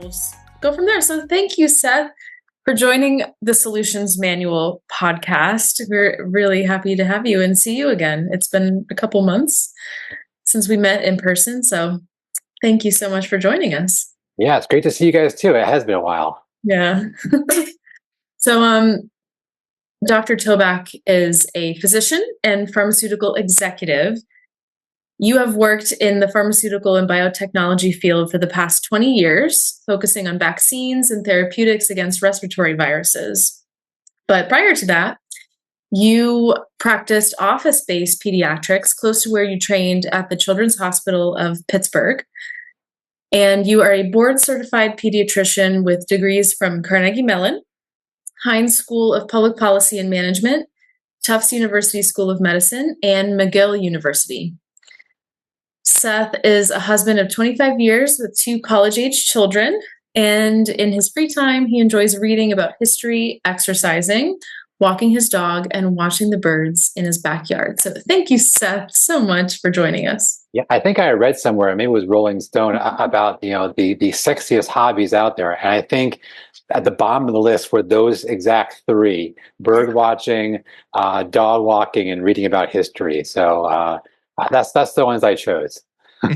we'll just go from there. So thank you, Seth, for joining the Solutions Manual podcast. We're really happy to have you and see you again. It's been a couple months since we met in person, so thank you so much for joining us. Yeah, it's great to see you guys too. It has been a while. Yeah. So, Dr. Toback is a physician and pharmaceutical executive. You have worked in the pharmaceutical and biotechnology field for the past 20 years, focusing on vaccines and therapeutics against respiratory viruses. But prior to that, you practiced office-based pediatrics close to where you trained at the Children's Hospital of Pittsburgh. And you are a board-certified pediatrician with degrees from Carnegie Mellon, Heinz School of Public Policy and Management, Tufts University School of Medicine, and McGill University. Seth is a husband of 25 years with 2 college-age children, and in his free time, he enjoys reading about history, exercising, walking his dog, and watching the birds in his backyard. So thank you, Seth, so much for joining us. Yeah, I think I read somewhere, maybe it was Rolling Stone, about the sexiest hobbies out there, and I think at the bottom of the list were those exact 3: bird watching, dog walking, and reading about history. So that's the ones I chose.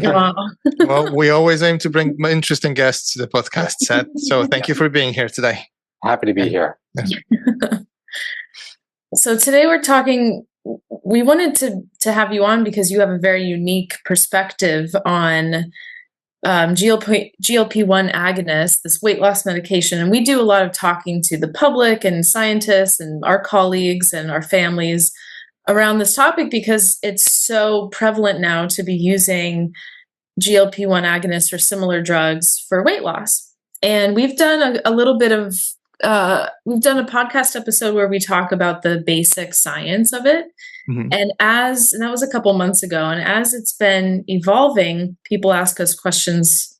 Wow. Well, we always aim to bring interesting guests to the podcast, Seth. So thank you for being here today. Happy to be here. So today we wanted to have you on because you have a very unique perspective on GLP-1 agonist, this weight loss medication. And we do a lot of talking to the public and scientists and our colleagues and our families around this topic because it's so prevalent now to be using GLP-1 agonists or similar drugs for weight loss. And we've done a little bit of we've done a podcast episode where we talk about the basic science of it. Mm-hmm. And that was a couple months ago. And as it's been evolving, people ask us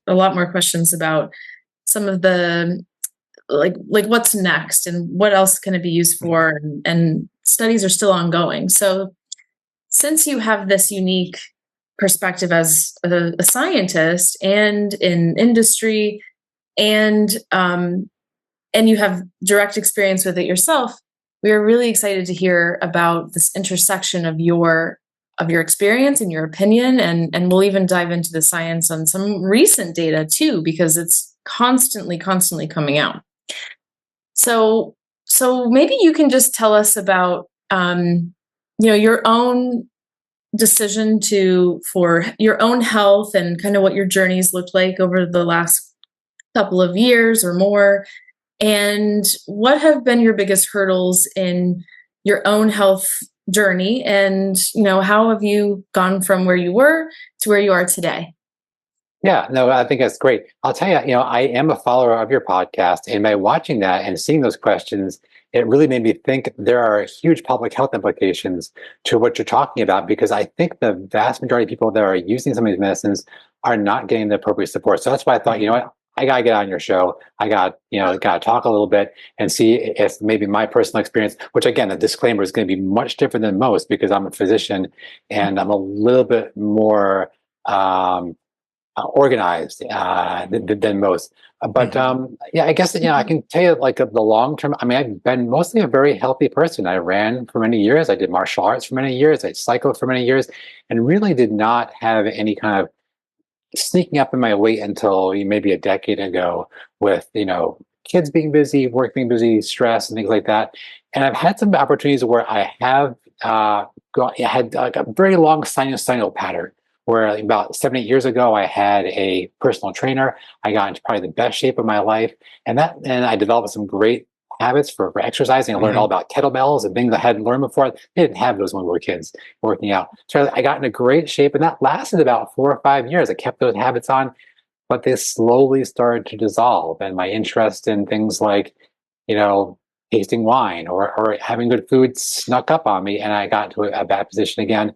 a lot more questions about some of the, like what's next and what else can it be used for? And studies are still ongoing. So since you have this unique perspective as a scientist and in industry and you have direct experience with it yourself, we are really excited to hear about this intersection of your experience and your opinion, and we'll even dive into the science on some recent data too, because it's constantly coming out. So maybe you can just tell us about your own decision for your own health and kind of what your journeys looked like over the last couple of years or more. And what have been your biggest hurdles in your own health journey? And, how have you gone from where you were to where you are today? Yeah, no, I think that's great. I'll tell you, I am a follower of your podcast, and by watching that and seeing those questions, it really made me think there are huge public health implications to what you're talking about, because I think the vast majority of people that are using some of these medicines are not getting the appropriate support. So that's why I thought, what? I gotta get on your show. I got to talk a little bit and see if maybe my personal experience, which again, the disclaimer is going to be much different than most because I'm a physician and I'm a little bit more organized than most. But I guess I can tell you like the long term. I mean, I've been mostly a very healthy person. I ran for many years. I did martial arts for many years. I cycled for many years, and really did not have any kind of sneaking up in my weight until maybe a decade ago with, kids being busy, work being busy, stress and things like that. And I've had some opportunities where I have had like a very long sinusoidal pattern where about 7-8 years ago, I had a personal trainer. I got into probably the best shape of my life. And I developed some great habits for exercising. I learned all about kettlebells and things I hadn't learned before. They didn't have those when we were kids working out. So I got into great shape, and that lasted about 4 or 5 years. I kept those habits on, but they slowly started to dissolve. And my interest in things like, tasting wine or having good food snuck up on me, and I got into a bad position again.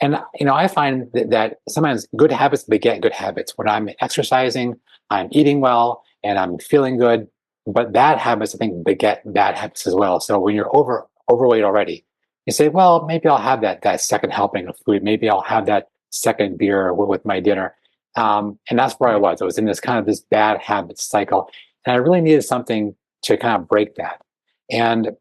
And, I find that sometimes good habits beget good habits. When I'm exercising, I'm eating well, and I'm feeling good. But bad habits, I think, beget bad habits as well. So when you're overweight already, you say, well, maybe I'll have that second helping of food. Maybe I'll have that second beer with my dinner. And that's where I was. I was in this kind of this bad habit cycle. And I really needed something to kind of break that. And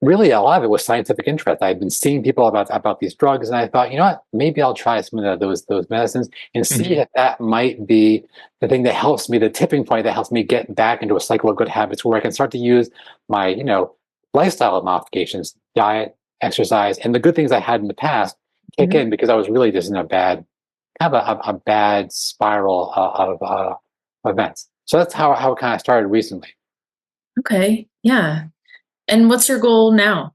really, a lot of it was scientific interest. I'd been seeing people about these drugs, and I thought, you know what, maybe I'll try some of those medicines and see if that might be the thing that helps me, the tipping point that helps me get back into a cycle of good habits where I can start to use my, lifestyle modifications, diet, exercise, and the good things I had in the past kick in, because I was really just in a bad, kind of a bad spiral of events. So that's how it kind of started recently. Okay. Yeah. And what's your goal now?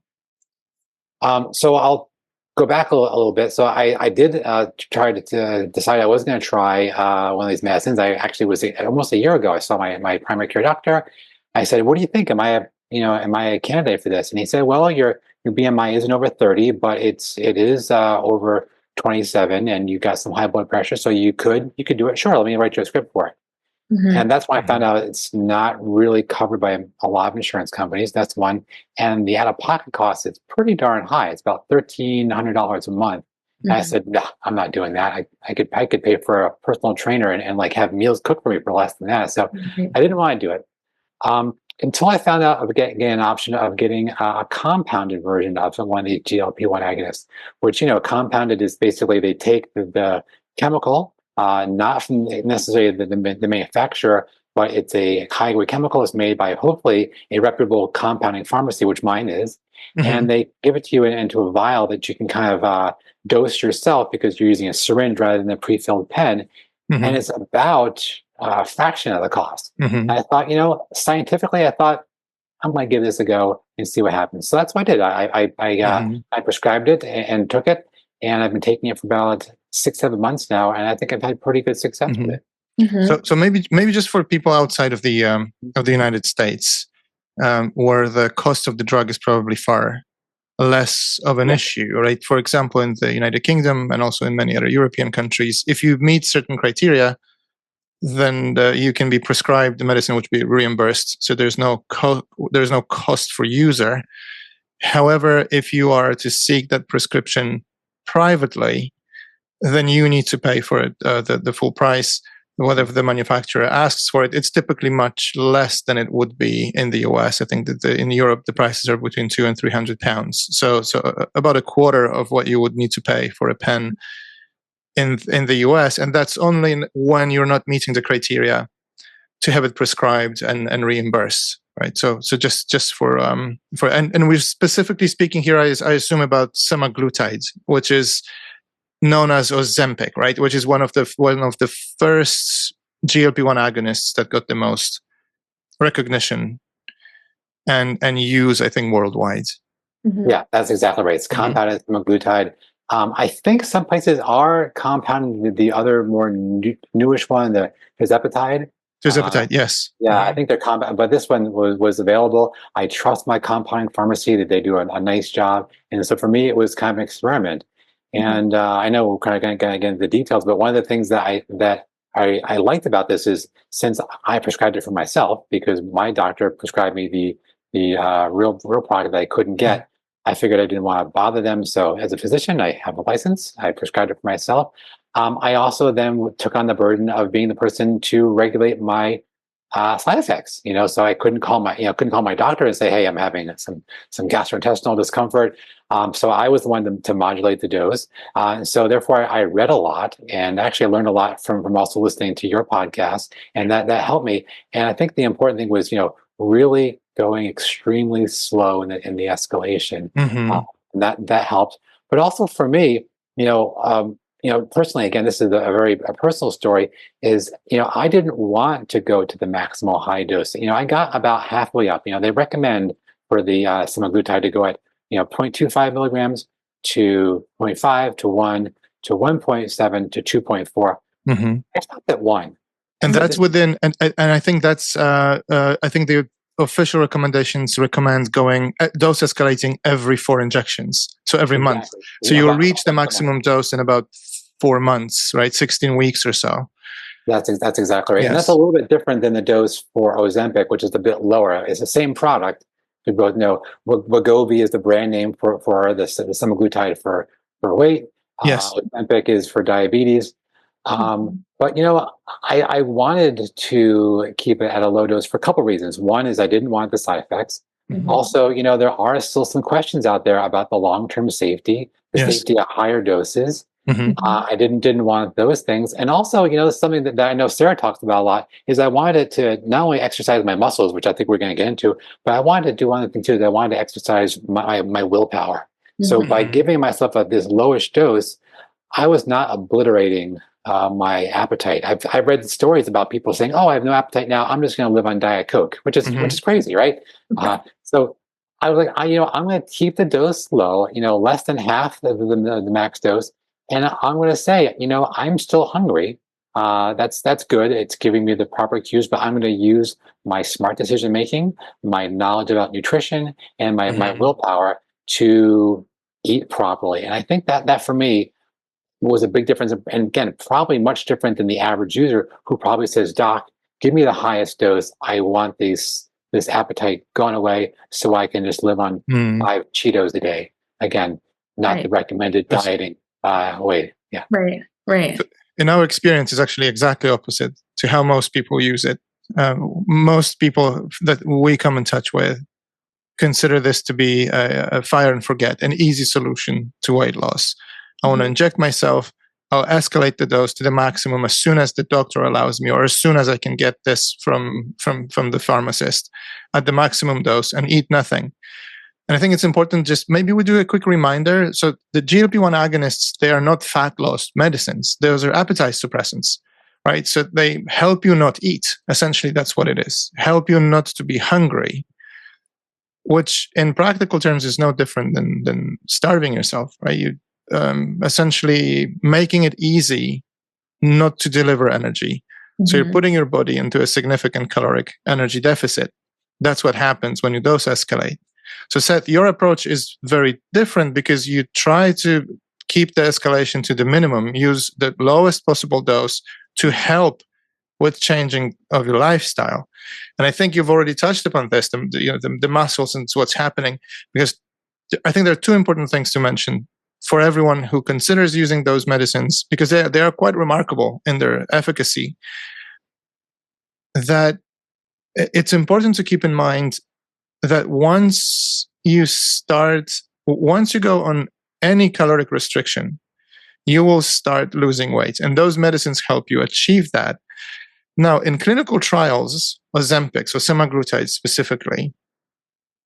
So I'll go back a little bit. So I did try to decide I was going to try one of these medicines. I actually was almost a year ago. I saw my primary care doctor. I said, "What do you think? Am I a candidate for this?" And he said, "Well, your BMI isn't over 30, but it is over 27, and you got some high blood pressure, so you could do it. Sure, let me write you a script for it." And that's when I found out it's not really covered by a lot of insurance companies. That's one. And the out-of-pocket cost is pretty darn high. It's about $1,300 a month. And I said, "No, I'm not doing that. I could pay for a personal trainer and like have meals cooked for me for less than that." So I didn't want to do it. Until I found out of getting an option of getting a compounded version of one of the GLP-1 agonists, which, compounded is basically they take the chemical, not from necessarily the manufacturer, but it's a high-grade chemical. It's made by hopefully a reputable compounding pharmacy, which mine is, and they give it to you into a vial that you can kind of dose yourself because you're using a syringe rather than a pre-filled pen, and it's about a fraction of the cost. And I thought, scientifically, I thought I'm going to give this a go and see what happens. So that's what I did. I prescribed it and took it, and I've been taking it for about 6-7 months now, and I think I've had pretty good success with it. So maybe just for people outside of the United States, where the cost of the drug is probably far less of an issue, right? For example, in the United Kingdom and also in many other European countries, if you meet certain criteria, then you can be prescribed the medicine which will be reimbursed. So there's no cost for user. However, if you are to seek that prescription privately, then you need to pay for it, the full price, whatever the manufacturer asks for it. It's typically much less than it would be in the US. I think that in Europe, the prices are between £200 and £300. So about a quarter of what you would need to pay for a pen in the US. And that's only when you're not meeting the criteria to have it prescribed and reimbursed. Right. So just for and we're specifically speaking here, I assume about semaglutide, which is known as Ozempic, right? Which is one of the first GLP-1 agonists that got the most recognition and use, I think, worldwide. Yeah, that's exactly right. It's compounded semaglutide. I think some places are compounding the other more newish one, the tirzepatide. Tirzepatide, yes. Yeah, I think they're compound, but this one was available. I trust my compounding pharmacy that they do a nice job, and so for me, it was kind of an experiment. And I know we're kind of going to get into the details, but one of the things that I liked about this is, since I prescribed it for myself because my doctor prescribed me the real product that I couldn't get, I figured I didn't want to bother them. So as a physician, I have a license. I prescribed it for myself. I also then took on the burden of being the person to regulate my side effects. So I couldn't call my doctor and say, "Hey, I'm having some gastrointestinal discomfort." So I was the one to modulate the dose. And so therefore, I read a lot, and actually I learned a lot from also listening to your podcast, and that helped me. And I think the important thing was, really going extremely slow in the escalation. And that helped. But also for me, personally, again, this is a very personal story, is, I didn't want to go to the maximal high dose. I got about halfway up. They recommend for the semaglutide to go at, 0.25 milligrams to 0.5 to 1 to 1.7 to 2.4. I stopped at 1. And that's within, and I think that's, I think the official recommendations recommend going dose escalating every 4 injections. So every month. So you'll reach the maximum dose in about 4 months, right? 16 weeks or so. That's exactly right. Yes. And that's a little bit different than the dose for Ozempic, which is a bit lower. It's the same product. We both know Wegovy is the brand name for the semaglutide for weight. Yes. Ozempic is for diabetes. But you know, I wanted to keep it at a low dose for a couple reasons. One is I didn't want the side effects. Mhm. Also, you know, there are still some questions out there about the long-term safety, the Yes. safety at higher doses. Mhm. I didn't want those things. And also, you know, something that I know Sarah talks about a lot is I wanted to not only exercise my muscles, which I think we're going to get into, but I wanted to do one other thing too, that I wanted to exercise my willpower. So by Mhm. giving myself this lowish dose, I was not obliterating my appetite. I've read stories about people saying, "Oh, I have no appetite now. I'm just going to live on Diet Coke," which is crazy, right? So I was like, I'm going to keep the dose low, you know, less than half the max dose, and I'm going to say, you know, I'm still hungry. That's good. It's giving me the proper cues, but I'm going to use my smart decision making, my knowledge about nutrition, and my willpower to eat properly. And I think that for me was a big difference. And again, probably much different than the average user who probably says, "Doc, give me the highest dose. I want this appetite gone away so I can just live on Mm. 5 Cheetos a day." Again, not the recommended Yes. dieting way. Yeah. Right. In our experience, it's actually exactly opposite to how most people use it. Most people that we come in touch with consider this to be a fire and forget, an easy solution to weight loss. I want to inject myself. I'll escalate the dose to the maximum as soon as the doctor allows me, or as soon as I can get this from the pharmacist at the maximum dose, and eat nothing. And I think it's important, just maybe we do a quick reminder. So the GLP-1 agonists, they are not fat loss medicines. Those are appetite suppressants, right? So they help you not eat. Essentially, that's what it is. Help you not to be hungry, which in practical terms is no different than starving yourself, right? You essentially making it easy not to deliver energy. So you're putting your body into a significant caloric energy deficit. That's what happens when you dose escalate. So Seth, your approach is very different because you try to keep the escalation to the minimum, use the lowest possible dose to help with changing of your lifestyle. And I think you've already touched upon this, the muscles and what's happening, because I think there are two important things to mention for everyone who considers using those medicines, because they are quite remarkable in their efficacy, that it's important to keep in mind that once you go on any caloric restriction, you will start losing weight. And those medicines help you achieve that. Now, in clinical trials, Ozempic, so semaglutide specifically,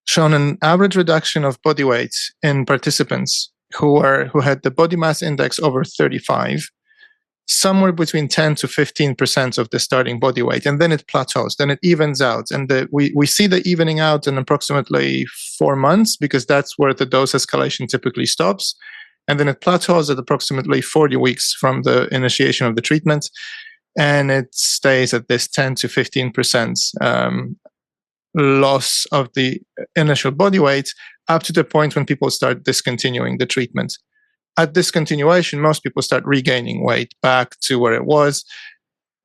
shown an average reduction of body weight in participants who had the body mass index over 35, somewhere between 10 to 15% of the starting body weight, and then it plateaus, then it evens out. And we see the evening out in approximately 4 months, because that's where the dose escalation typically stops. And then it plateaus at approximately 40 weeks from the initiation of the treatment. And it stays at this 10 to 15% loss of the initial body weight up to the point when people start discontinuing the treatment. At discontinuation, most people start regaining weight back to where it was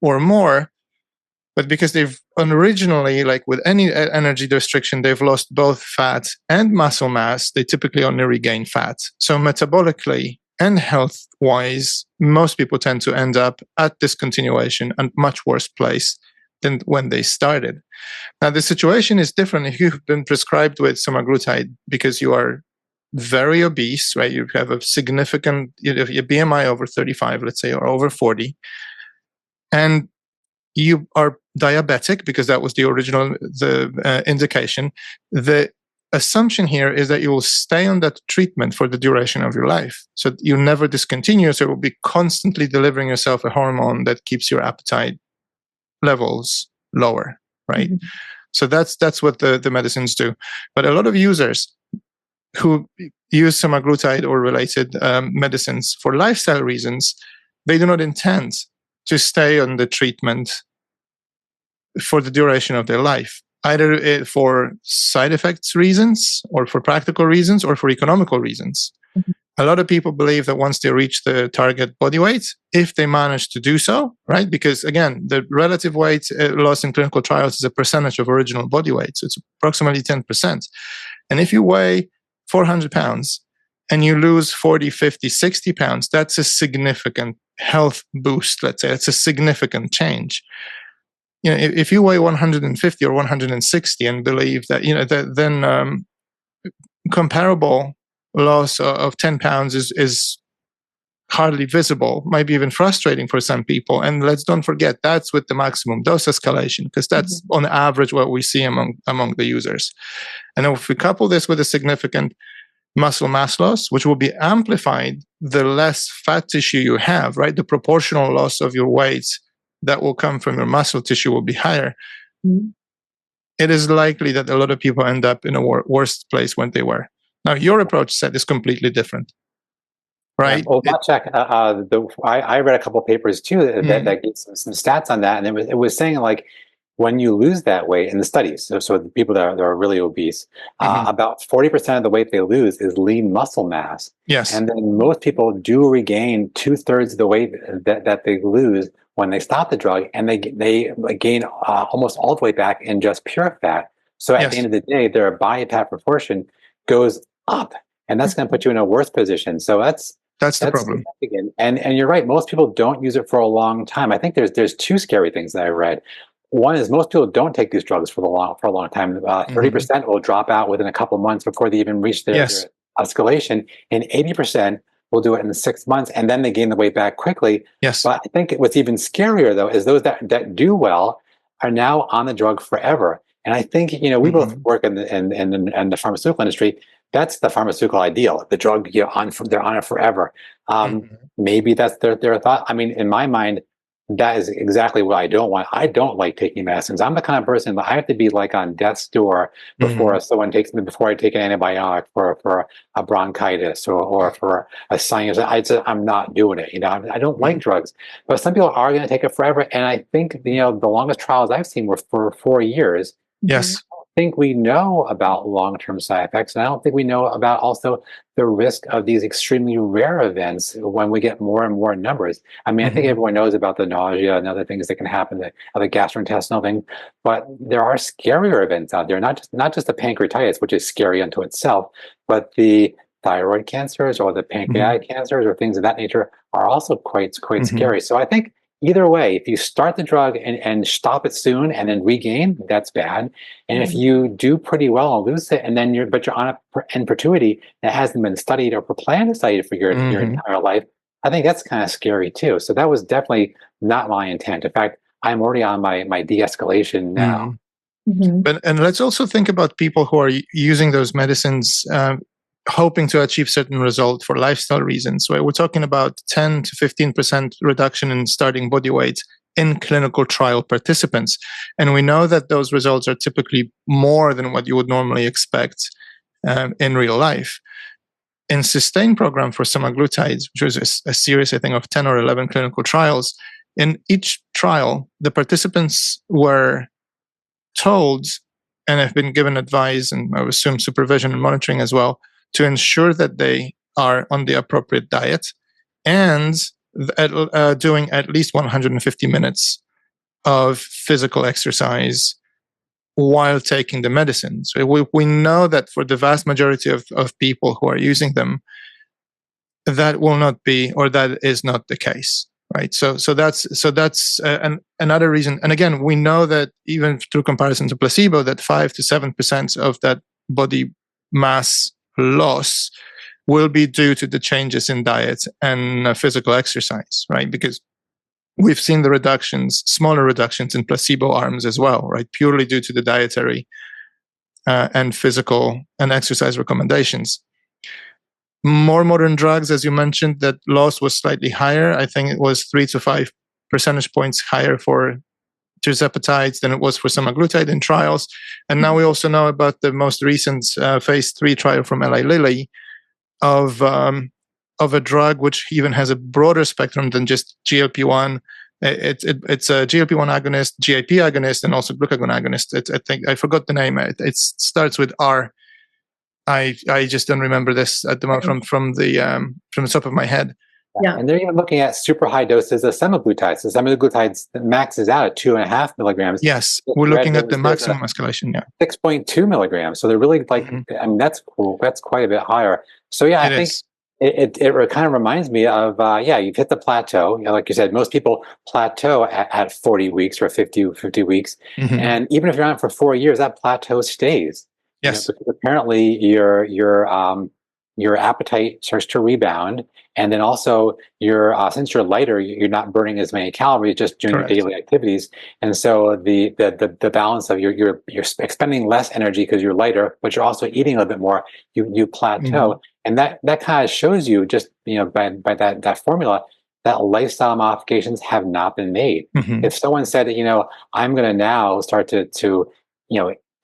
or more. But because they've originally, like with any energy restriction, they've lost both fat and muscle mass, they typically only regain fat. So metabolically and health-wise, most people tend to end up at discontinuation a much worse place than when they started. Now, the situation is different if you've been prescribed with semaglutide because you are very obese, right? You have a significant, your BMI over 35, let's say, or over 40, and you are diabetic because that was the original indication. The assumption here is that you will stay on that treatment for the duration of your life. So you never discontinue. So you will be constantly delivering yourself a hormone that keeps your appetite levels lower, right? Mm-hmm. So that's what the medicines do. But a lot of users who use semaglutide or related medicines for lifestyle reasons, they do not intend to stay on the treatment for the duration of their life, either for side effects reasons or for practical reasons or for economical reasons. Mm-hmm. A lot of people believe that once they reach the target body weight, if they manage to do so, right? Because again, the relative weight loss in clinical trials is a percentage of original body weight. So it's approximately 10%. And if you weigh 400 pounds and you lose 40, 50, 60 pounds, that's a significant health boost, let's say. It's a significant change. You know, if you weigh 150 or 160 and believe that, you know, then comparable loss of 10 pounds is hardly visible, might be even frustrating for some people. And let's don't forget, that's with the maximum dose escalation, because that's on average what we see among the users. And if we couple this with a significant muscle mass loss, which will be amplified the less fat tissue you have, right? The proportional loss of your weight that will come from your muscle tissue will be higher. It is likely that a lot of people end up in a worse place when they were. Now, your approach set is completely different, right? Well, check. I read a couple of papers too that gave some stats on that, and it was saying like when you lose that weight in the studies, so the people that are really obese, about 40% of the weight they lose is lean muscle mass. Yes, and then most people do regain 2/3 of the weight that they lose when they stop the drug, and they gain almost all the way back in just pure fat. So at the end of the day, their body fat proportion goes up, and that's going to put you in a worse position. So that's the problem. And you're right. Most people don't use it for a long time. I think there's two scary things that I read. One is most people don't take these drugs for a long time. 30% will drop out within a couple of months before they even reach their escalation, and 80% will do it in 6 months, and then they gain the weight back quickly. Yes. But I think what's even scarier though is those that do well are now on the drug forever. And I think, you know, we both work in the pharmaceutical industry. That's the pharmaceutical ideal. The drug, they're on it forever. Maybe that's their thought. I mean, in my mind, that is exactly what I don't want. I don't like taking medicines. I'm the kind of person that I have to be like on death's door before someone takes me, before I take an antibiotic for a bronchitis or for a sinus. I'm not doing it. You know, I don't like drugs, but some people are going to take it forever. And I think, you know, the longest trials I've seen were for 4 years. Yes. I think we know about long-term side effects, and I don't think we know about also the risk of these extremely rare events when we get more and more numbers. I mean, I think everyone knows about the nausea and other things that can happen, the other gastrointestinal thing, but there are scarier events out there, not just the pancreatitis, which is scary unto itself, but the thyroid cancers or the pancreatic cancers or things of that nature are also quite scary. So I think either way, if you start the drug and stop it soon and then regain, that's bad. And if you do pretty well and lose it, and then you're on it in perpetuity that hasn't been studied or planned to study for your entire life, I think that's kind of scary too. So that was definitely not my intent. In fact, I'm already on my de-escalation now. And let's also think about people who are using those medicines hoping to achieve certain results for lifestyle reasons. Right? We're talking about 10 to 15% reduction in starting body weight in clinical trial participants. And we know that those results are typically more than what you would normally expect in real life. In SUSTAIN program for semaglutide, which was a series, I think, of 10 or 11 clinical trials, in each trial, the participants were told and have been given advice, and I assume supervision and monitoring as well, to ensure that they are on the appropriate diet and doing at least 150 minutes of physical exercise while taking the medicines. So we know that for the vast majority of people who are using them, that will not be, or that is not the case, right? So that's another reason. And again, we know that even through comparison to placebo, that 5 to 7% of that body mass loss will be due to the changes in diet and physical exercise, right? Because we've seen the reductions, smaller reductions in placebo arms as well, right? Purely due to the dietary and physical and exercise recommendations. More modern drugs, as you mentioned, that loss was slightly higher. I think it was 3 to 5 percentage points higher for tirzepatide than it was for semaglutide in trials. And now we also know about the most recent phase 3 trial from Eli Lilly of a drug which even has a broader spectrum than just GLP-1. It's a GLP-1 agonist, GIP agonist, and also glucagon agonist. I think I forgot the name. It starts with R. I just don't remember this at the moment from the top of my head. Yeah. And they're even looking at super high doses of semaglutide. So semaglutide maxes out at 2.5 milligrams. Yes, we're looking at the maximum escalation. Yeah, 6.2 milligrams. So they're really like, I mean, that's cool. That's quite a bit higher. So yeah, I think It kind of reminds me of, yeah, you've hit the plateau. Like you said, most people plateau at 40 weeks or 50 weeks. And even if you're on it for 4 years, that plateau stays. Yes. Because apparently your appetite starts to rebound. And then also since you're lighter, you're not burning as many calories just doing your Correct. daily activities. And so the balance of you're expending less energy because you're lighter, but you're also eating a little bit more, you plateau. And that kind of shows you just, by that formula, that lifestyle modifications have not been made. If someone said that, I'm going to now start to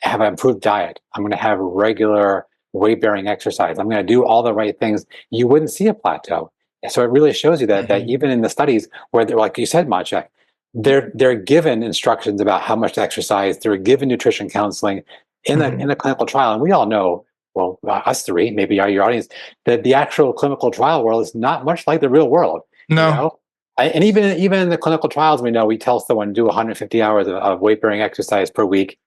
have an improved diet, I'm going to have regular weight bearing exercise, I'm going to do all the right things, you wouldn't see a plateau. So it really shows you that even in the studies where, like you said, Maciek, they're given instructions about how much to exercise, they're given nutrition counseling in a clinical trial, and we all know, well, us three, maybe your audience, that the actual clinical trial world is not much like the real world. No. And even in the clinical trials, we tell someone to do 150 hours of weight bearing exercise per week.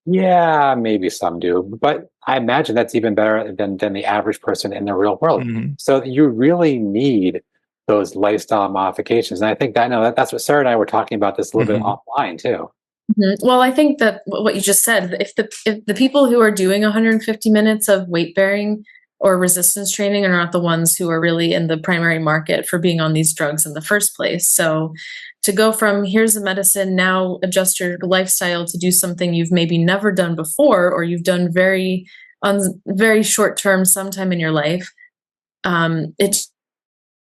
Yeah, maybe some do, but I imagine that's even better than the average person in the real world. So you really need those lifestyle modifications, and I think that's what Sarah and I were talking about this a little bit offline too. Well, I think that what you just said, if the people who are doing 150 minutes of weight bearing or resistance training are not the ones who are really in the primary market for being on these drugs in the first place. So to go from here's a medicine, now adjust your lifestyle to do something you've maybe never done before, or you've done on very short term sometime in your life, it's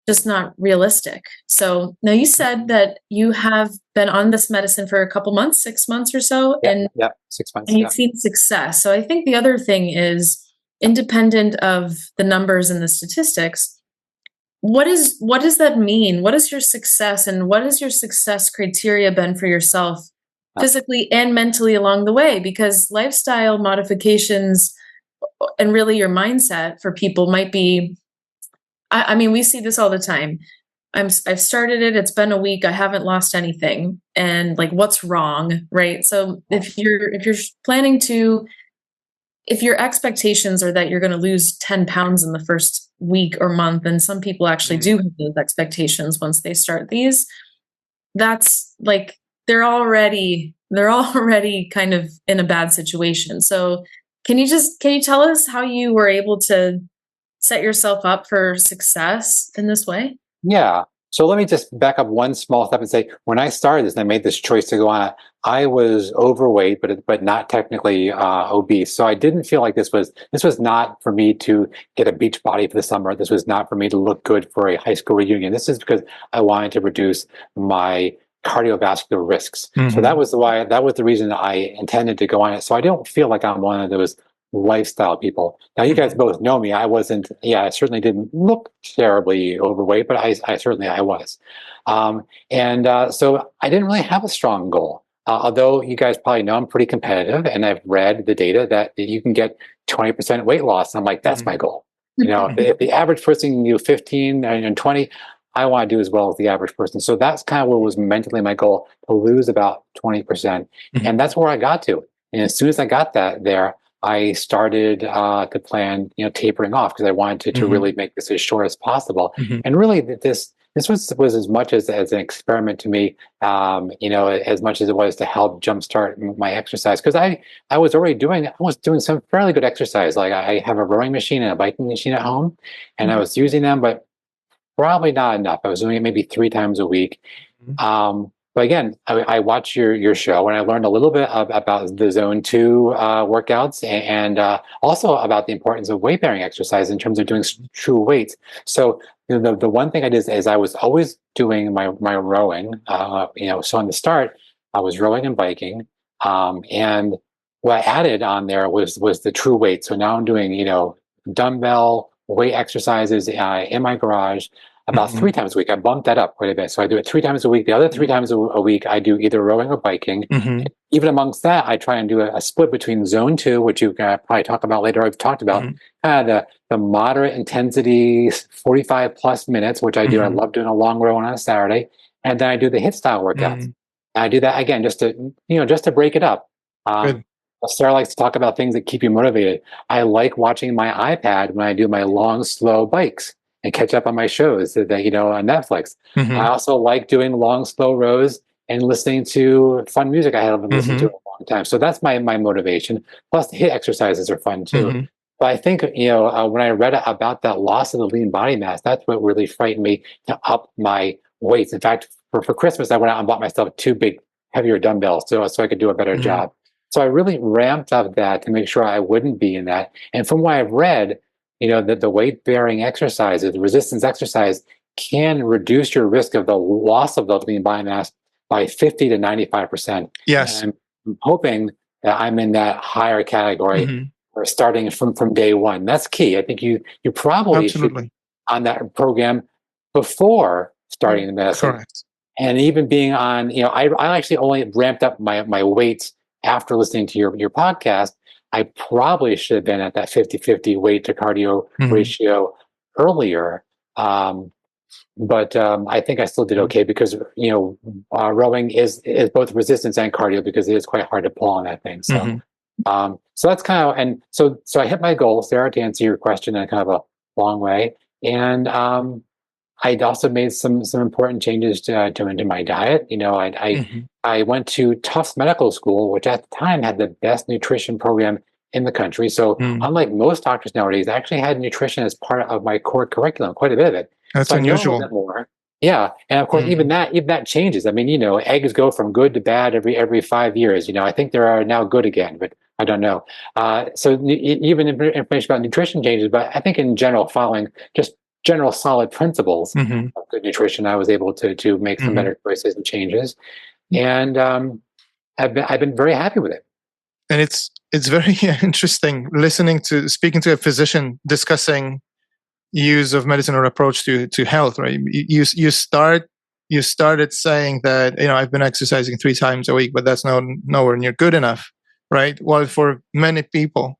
just not realistic. So now you said that you have been on this medicine for a couple months, 6 months or so, and 6 months, and you've seen success. So I think the other thing is, independent of the numbers and the statistics, what does that mean? What is your success, and what has your success criteria been for yourself physically and mentally along the way? Because lifestyle modifications and really your mindset for people might be, I mean, we see this all the time. I've started it, it's been a week, I haven't lost anything. And like, what's wrong, right? So if you're planning to, if your expectations are that you're going to lose 10 pounds in the first week or month, and some people actually do have those expectations once they start these, that's like, they're already kind of in a bad situation. So can you tell us how you were able to set yourself up for success in this way? Yeah. So let me just back up one small step and say, when I started this and I made this choice to go on it, I was overweight, but not technically obese. So I didn't feel like this was not for me to get a beach body for the summer. This was not for me to look good for a high school reunion. This is because I wanted to reduce my cardiovascular risks. So that was the reason I intended to go on it. So I don't feel like I'm one of those lifestyle people. Now, you guys both know me. I certainly didn't look terribly overweight, but I certainly was. So I didn't really have a strong goal. Although you guys probably know I'm pretty competitive, and I've read the data that you can get 20% weight loss. And I'm like, that's my goal. If the average person can do 15 and 20, I want to do as well as the average person. So that's kind of what was mentally my goal, to lose about 20%. And that's where I got to. And as soon as I got there, I started to plan, tapering off, because I wanted to really make this as short as possible. And really, this was as much as an experiment to me, as much as it was to help jumpstart my exercise. Because I was doing some fairly good exercise. Like, I have a rowing machine and a biking machine at home, and I was using them, but probably not enough. I was doing it maybe 3 times a week. But again, I watched your show, and I learned a little bit about the Zone 2 workouts, and also about the importance of weight bearing exercise in terms of doing true weights. So the one thing I did is I was always doing my rowing. So in the start, I was rowing and biking, and what I added on there was the true weight. So now I'm doing dumbbell weight exercises in my garage about 3 times a week. I bumped that up quite a bit. So I do it 3 times a week. The other 3 times a week, I do either rowing or biking. Even amongst that, I try and do a split between Zone 2, which you can probably talk about later. I've talked about kind of the moderate intensity, 45 plus minutes, which I do. I love doing a long row on a Saturday. And then I do the HIIT style workouts. I do that again, just to break it up. Sarah likes to talk about things that keep you motivated. I like watching my iPad when I do my long, slow bikes. and catch up on my shows that on Netflix. Mm-hmm. I also like doing long, slow rows and listening to fun music I haven't listened to in a long time. So that's my motivation. Plus, the HIIT exercises are fun too. Mm-hmm. But I think when I read about that loss of the lean body mass, that's what really frightened me to up my weights. In fact, for Christmas, I went out and bought myself 2 big, heavier dumbbells so I could do a better job. So I really ramped up that to make sure I wouldn't be in that. And from what I've read, that the weight-bearing exercises, the resistance exercise, can reduce your risk of the loss of the lean body mass by 50 to 95%. Yes. And I'm hoping that I'm in that higher category or starting from day one. That's key. I think you probably should be on that program before starting the medicine. Correct. And even being on, I actually only ramped up my weights after listening to your podcast. I probably should have been at that 50-50 weight to cardio ratio earlier. But I think I still did okay because, rowing is both resistance and cardio because it is quite hard to pull on that thing. So, so that's kind of, and so I hit my goal, Sarah, to answer your question in kind of a long way. And I'd also made some important changes into my diet. I went to Tufts Medical School, which at the time had the best nutrition program in the country. So unlike most doctors nowadays, I actually had nutrition as part of my core curriculum, quite a bit of it. That's so unusual. I know a little bit more. Yeah, and of course, even that changes. I mean, eggs go from good to bad every 5 years. I think they are now good again, but I don't know. So even information about nutrition changes, but I think in general, following just general solid principles of good nutrition, I was able to make some better choices and changes, and I've been very happy with it. And it's very interesting speaking to a physician discussing use of medicine or approach to health, right? You started saying that I've been exercising 3 times a week, but that's nowhere near good enough, right? While for many people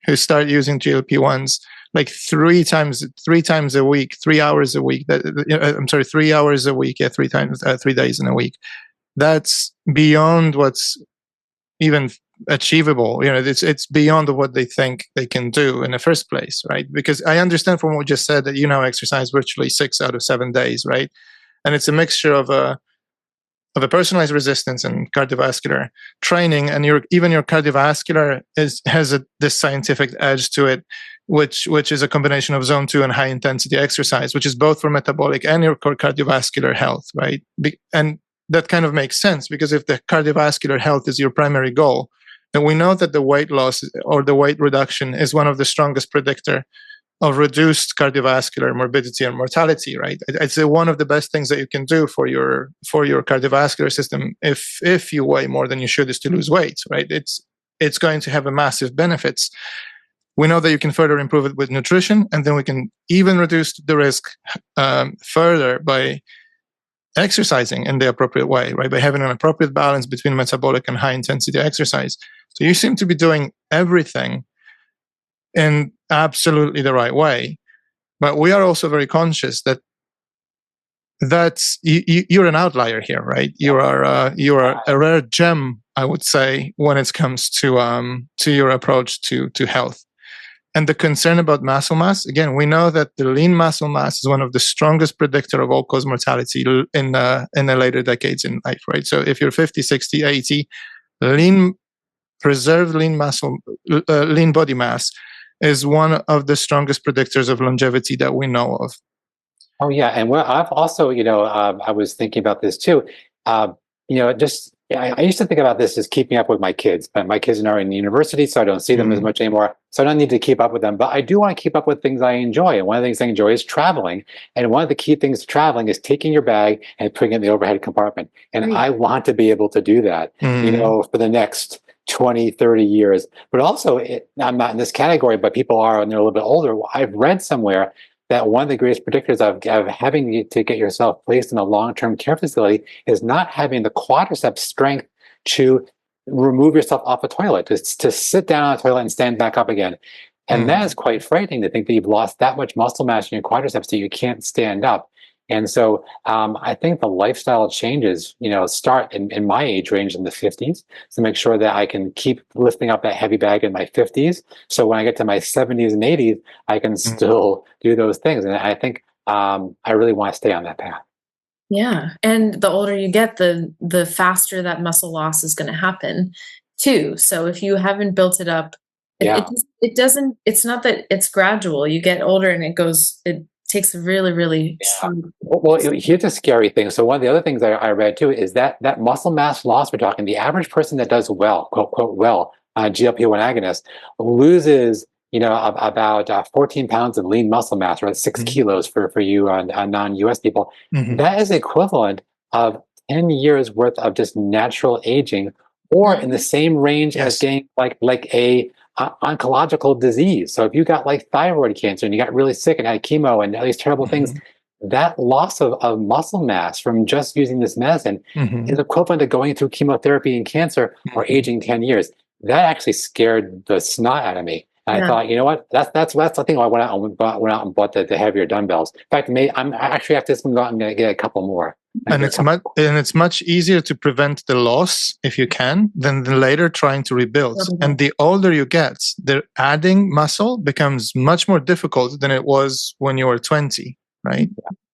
who start using GLP-1s, like 3 times a week, 3 hours a week. 3 hours a week, 3 times, 3 days in a week. That's beyond what's even achievable. It's beyond what they think they can do in the first place, right? Because I understand from what you just said that exercise virtually 6 out of 7 days, right? And it's a mixture of a personalized resistance and cardiovascular training, and your cardiovascular has this scientific edge to it, which is a combination of zone 2 and high intensity exercise, which is both for metabolic and your cardiovascular health, right? And that kind of makes sense because if the cardiovascular health is your primary goal, then we know that the weight loss or the weight reduction is one of the strongest predictor of reduced cardiovascular morbidity and mortality, right? It's one of the best things that you can do for your cardiovascular system if you weigh more than you should is to lose weight, right? It's going to have a massive benefits. We know that you can further improve it with nutrition, and then we can even reduce the risk further by exercising in the appropriate way, right? By having an appropriate balance between metabolic and high intensity exercise. So you seem to be doing everything in absolutely the right way, but we are also very conscious that you're an outlier here, right? You are a rare gem, I would say, when it comes to your approach to health. And the concern about muscle mass, again, we know that the lean muscle mass is one of the strongest predictor of all-cause mortality in the later decades in life, right? So if you're 50, 60, 80, preserved lean body mass is one of the strongest predictors of longevity that we know of. Oh yeah, and I've also, I was thinking about this too. I used to think about this as keeping up with my kids, but my kids are now in university, so I don't see them as much anymore. So I don't need to keep up with them, but I do want to keep up with things I enjoy. And one of the things I enjoy is traveling. And one of the key things to traveling is taking your bag and putting it in the overhead compartment. And I want to be able to do that, for the next 20, 30 years. But also, I'm not in this category, but people are, and they're a little bit older. I've read somewhere that one of the greatest predictors of having to get yourself placed in a long-term care facility is not having the quadriceps strength to remove yourself off a toilet, to sit down on a toilet and stand back up again. And that is quite frightening to think that you've lost that much muscle mass in your quadriceps that you can't stand up. And so I think the lifestyle changes, start in my age range in the 50s to make sure that I can keep lifting up that heavy bag in my 50s. So when I get to my 70s and 80s, I can still do those things. And I think I really want to stay on that path. Yeah. And the older you get, the faster that muscle loss is going to happen too. So if you haven't built it up, Yeah. it doesn't, it's not that it's gradual. You get older and it takes a really, really strong. Well, here's a scary thing. So one of the other things I read too is that muscle mass loss we're talking, the average person that does well, quote, quote, well, GLP-1 agonist loses, about 14 pounds of lean muscle mass, or 6 kilos for you non-US people. That is equivalent of 10 years worth of just natural aging, or in the same range as getting like a oncological disease. So if you got like thyroid cancer and you got really sick and had chemo and all these terrible things, that loss of muscle mass from just using this medicine is equivalent to going through chemotherapy and cancer or aging 10 years. That actually scared the snot out of me. And I thought, you know what? That's the thing. I went out and bought the heavier dumbbells. In fact, I'm actually after this one, I'm going to get a couple more. And it's much easier to prevent the loss if you can than later trying to rebuild. And the older you get, the adding muscle becomes much more difficult than it was when you were 20, right?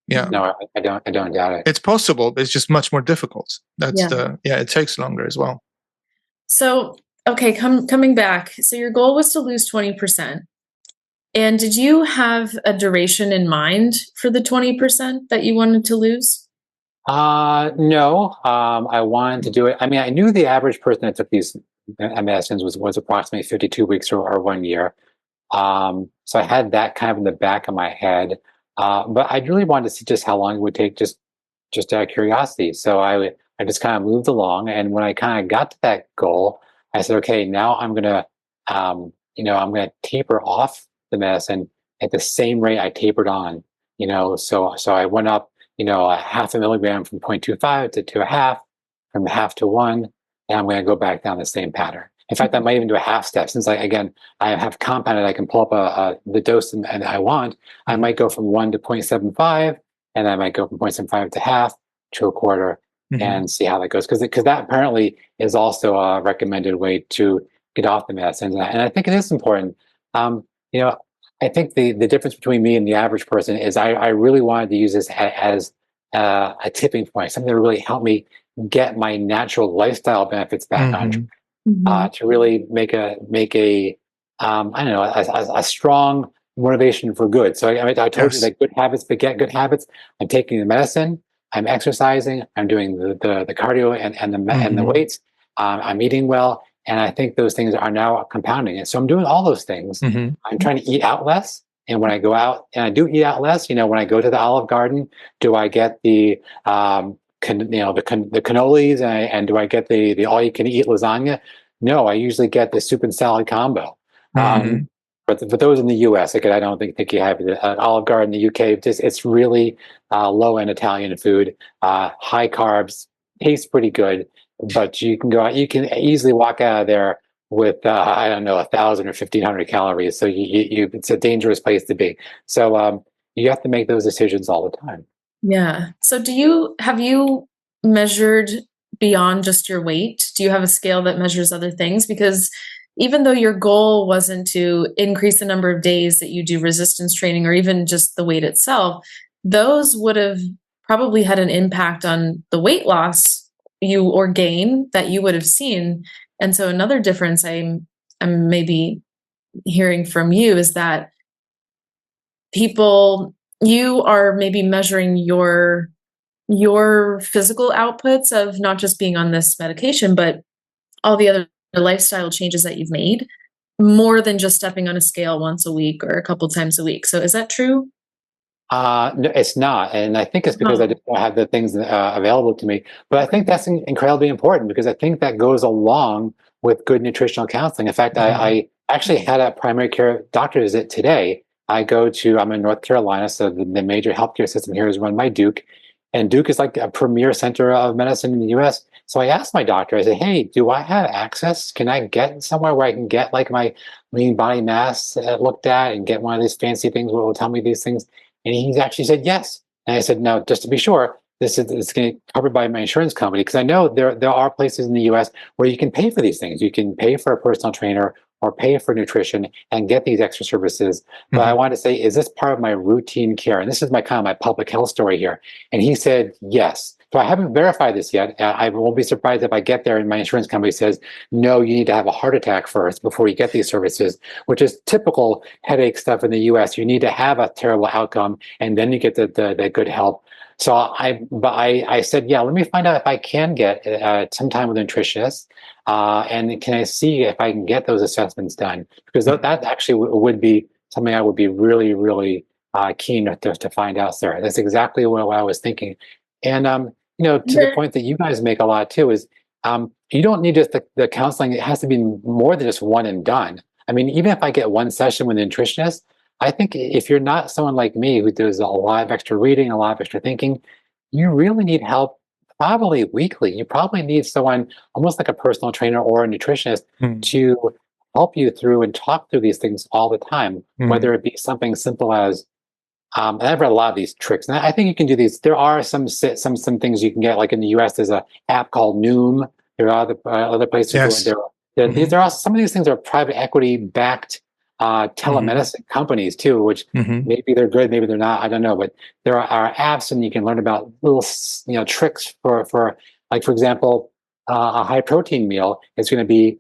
Yeah. No, I don't doubt it. It's possible, but it's just much more difficult. It takes longer as well. So, okay, coming back. So your goal was to lose 20%. And did you have a duration in mind for the 20% that you wanted to lose? No, I wanted to do it. I mean, I knew the average person that took these medicines was approximately 52 weeks or 1 year. So I had that kind of in the back of my head. But I really wanted to see just how long it would take, just out of curiosity. So I just kind of moved along, and when I kind of got to that goal, I said, okay, now I'm gonna taper off the medicine at the same rate I tapered on. So I went up, a half a milligram from 0.25 to a half, from half to 1, and I'm going to go back down the same pattern. In fact, I might even do a half step, since I have compounded, I can pull up the dose and I want. I might go from 1 to 0.75, and I might go from 0.75 to half to a quarter, and see how that goes. Because that apparently is also a recommended way to get off the medicines, and I think it is important. I think the difference between me and the average person is I really wanted to use this as a tipping point, something that really helped me get my natural lifestyle benefits back on track, to really make a strong motivation for good. So I told you that good habits beget good habits. I'm taking the medicine, I'm exercising, I'm doing the cardio and the weights, I'm eating well. And I think those things are now compounding it. So I'm doing all those things. I'm trying to eat out less. And when I go out, and I do eat out less, when I go to the Olive Garden, do I get the cannolis and do I get the all-you-can-eat lasagna? No, I usually get the soup and salad combo. But those in the U.S., I don't think you have it. Olive Garden in the U.K., it's really low-end Italian food, high carbs, tastes pretty good. But you can go out, you can easily walk out of there with 1,000 or 1,500 calories. So it's a dangerous place to be. So you have to make those decisions all the time. Yeah. So have you measured beyond just your weight? Do you have a scale that measures other things? Because even though your goal wasn't to increase the number of days that you do resistance training or even just the weight itself, those would have probably had an impact on the weight loss or gain that you would have seen. And so another difference I'm maybe hearing from you is that you are maybe measuring your physical outputs of not just being on this medication, but all the other lifestyle changes that you've made, more than just stepping on a scale once a week or a couple times a week. So is that true? No, it's not. And I think it's because I just don't have the things available to me. But I think that's incredibly important, because I think that goes along with good nutritional counseling. In fact, I actually had a primary care doctor visit today. I'm in North Carolina, so the major healthcare system here is run by Duke. And Duke is like a premier center of medicine in the US. So I asked my doctor, I said, hey, do I have access? Can I get somewhere where I can get like my lean body mass looked at and get one of these fancy things that will tell me these things? And he actually said, yes, And I said, no, just to be sure, it's going to be covered by my insurance company, because I know there are places in the U.S. where you can pay for these things. You can pay for a personal trainer or pay for nutrition and get these extra services. But I wanted to say, is this part of my routine care? And this is my kind of my public health story here. And he said, yes. So I haven't verified this yet. I won't be surprised if I get there and my insurance company says, no, you need to have a heart attack first before you get these services, which is typical headache stuff in the US. You need to have a terrible outcome and then you get the good help. So I said, yeah, let me find out if I can get some time with a nutritionist, and can I see if I can get those assessments done? Because that actually would be something I would be really, really keen to find out, Sarah. That's exactly what I was thinking. And you know, to the point that you guys make a lot too is you don't need just the counseling. It has to be more than just one and done. I mean, even if I get one session with a nutritionist, I think if you're not someone like me who does a lot of extra reading, a lot of extra thinking, you really need help probably weekly. You probably need someone almost like a personal trainer or a nutritionist to help you through and talk through these things all the time, whether it be something simple as, and I've read a lot of these tricks, and I think you can do these. There are some things you can get, like in the US, there's an app called Noom. There are other places where these are also, some of these things are private equity backed telemedicine companies too, which maybe they're good, maybe they're not, I don't know. But there are apps, and you can learn about little tricks for like, for example, a high protein meal is going to be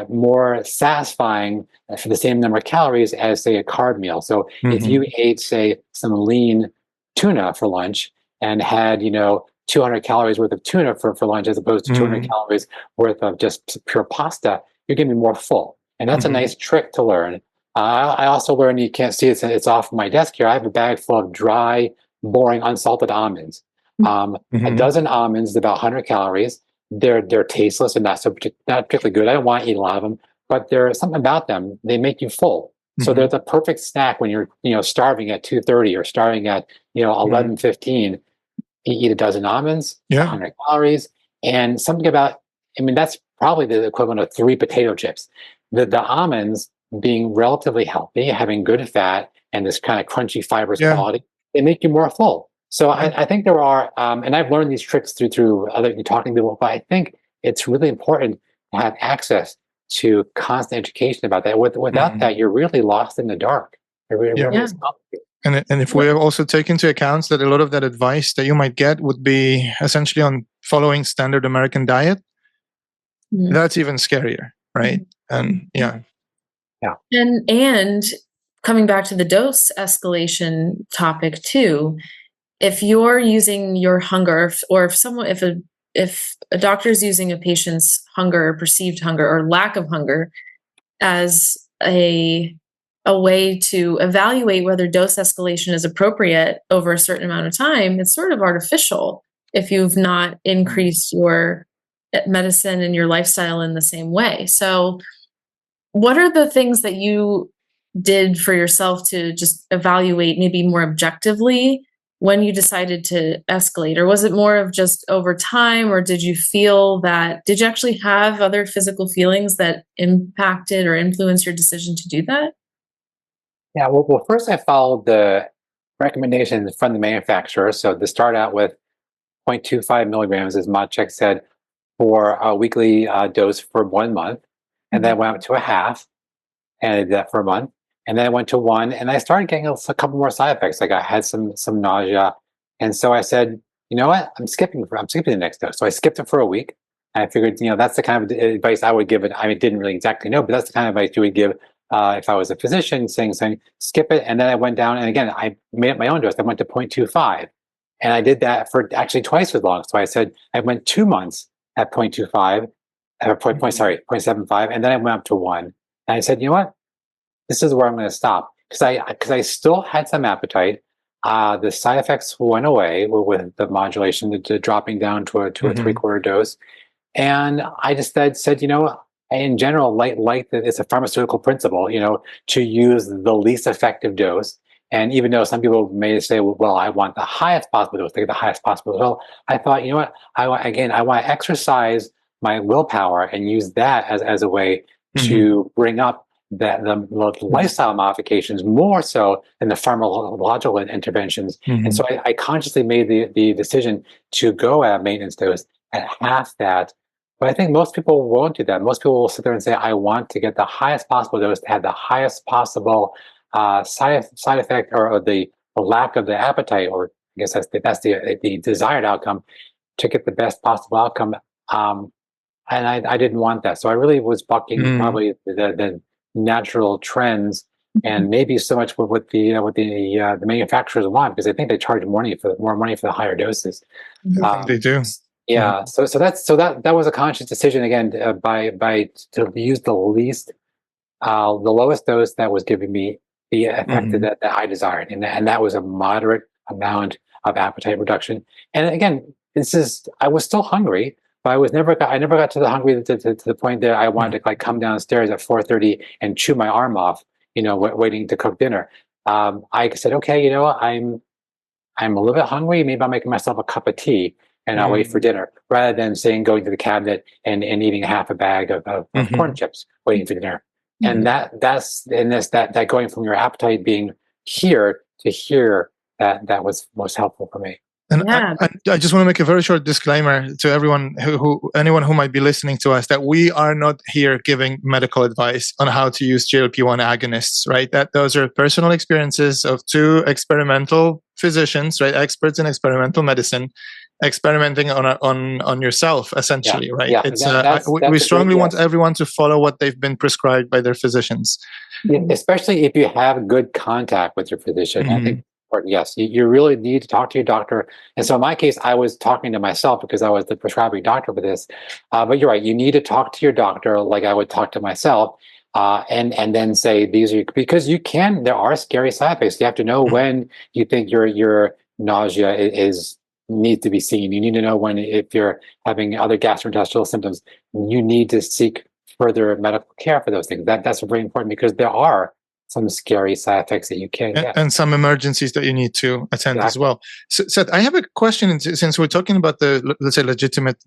more satisfying for the same number of calories as, say, a carb meal. So if you ate, say, some lean tuna for lunch and had 200 calories worth of tuna for lunch, as opposed to 200 calories worth of just pure pasta, you're going to be more full. And that's a nice trick to learn. I also learned, you can't see it, it's off my desk here, I have a bag full of dry, boring, unsalted almonds. A dozen almonds is about 100 calories. They're tasteless and not particularly good. I don't want to eat a lot of them, but there's something about them. They make you full. So they're the perfect snack when you're starving at 2:30 or starving at 11:15. You eat a dozen almonds, 100 calories, and something about, I mean, that's probably the equivalent of 3 potato chips. The almonds being relatively healthy, having good fat and this kind of crunchy fibrous quality, they make you more full. So I think there are, and I've learned these tricks through other talking to people, but I think it's really important to have access to constant education about that. Without that, you're really lost in the dark. It really is complicated. And if we have also taken into account that a lot of that advice that you might get would be essentially on following standard American diet, that's even scarier, right? And and coming back to the dose escalation topic too, if you're using your hunger, or if a doctor is using a patient's hunger or perceived hunger or lack of hunger as a way to evaluate whether dose escalation is appropriate over a certain amount of time, it's sort of artificial if you've not increased your medicine and your lifestyle in the same way. So what are the things that you did for yourself to just evaluate maybe more objectively when you decided to escalate? Or was it more of just over time, or did you actually have other physical feelings that impacted or influenced your decision to do that? Yeah, well, first I followed the recommendations from the manufacturer. So to start out with 0.25 milligrams, as Maciek said, for a weekly dose for 1 month. And then I went up to a half, and I did that for a month. And then I went to 1, and I started getting a couple more side effects. Like I had some nausea. And so I said, you know what, I'm skipping the next dose. So I skipped it for a week. And I figured, that's the kind of advice I would give it. I didn't really exactly know, but that's the kind of advice you would give if I was a physician, saying skip it. And then I went down, and again, I made up my own dose. I went to 0.25, and I did that for actually twice as long. So I said I went 2 months at 0.25, or 0.75, and then I went up to 1. And I said, you know what, this is where I'm going to stop, because I still had some appetite. The side effects went away with the modulation, the dropping down to a 3/4 dose. And I just said, in general, like that, it's a pharmaceutical principle, to use the least effective dose. And even though some people may say, well, I want the highest possible dose, take the highest possible dose. I thought, you know what, I want to exercise my willpower and use that as a way to bring up the lifestyle modifications more so than the pharmacological interventions. And so I consciously made the decision to go at maintenance dose at half that. But I think most people won't do that. Most people will sit there and say, I want to get the highest possible dose to have the highest possible side effect, or the lack of the appetite, or I guess that's the desired outcome, to get the best possible outcome. And I didn't want that. So I really was bucking probably the natural trends, and maybe so much what the manufacturers want, because I think they charge more money for the higher doses. I think they do. Yeah. So that was a conscious decision, again, by to use the lowest dose that was giving me the effect that I desired, and that was a moderate amount of appetite reduction. And again, I was still hungry, but I never got to the hungry to the point that I wanted to like come downstairs at 4:30 and chew my arm off, waiting to cook dinner. I said, okay, I'm a little bit hungry. Maybe I'll make myself a cup of tea and I'll wait for dinner, rather than going to the cabinet and eating half a bag of corn chips waiting for dinner. And that's that going from your appetite being here to here, that was most helpful for me. And I just want to make a very short disclaimer to everyone anyone who might be listening to us, that we are not here giving medical advice on how to use GLP-1 agonists, right? That those are personal experiences of two experimental physicians, right? Experts in experimental medicine, experimenting on yourself, essentially, right? Yeah, we strongly want everyone to follow what they've been prescribed by their physicians. Especially if you have good contact with your physician. I think, yes, you really need to talk to your doctor. And so in my case, I was talking to myself because I was the prescribing doctor for this. But you're right, you need to talk to your doctor like I would talk to myself, and then say, because there are scary side effects. You have to know when you think your nausea needs to be seen. You need to know when, if you're having other gastrointestinal symptoms, you need to seek further medical care for those things. That's very important, because there are some scary side effects that you can get, and some emergencies that you need to attend as well. So, Seth, I have a question. Since we're talking about the, let's say, legitimate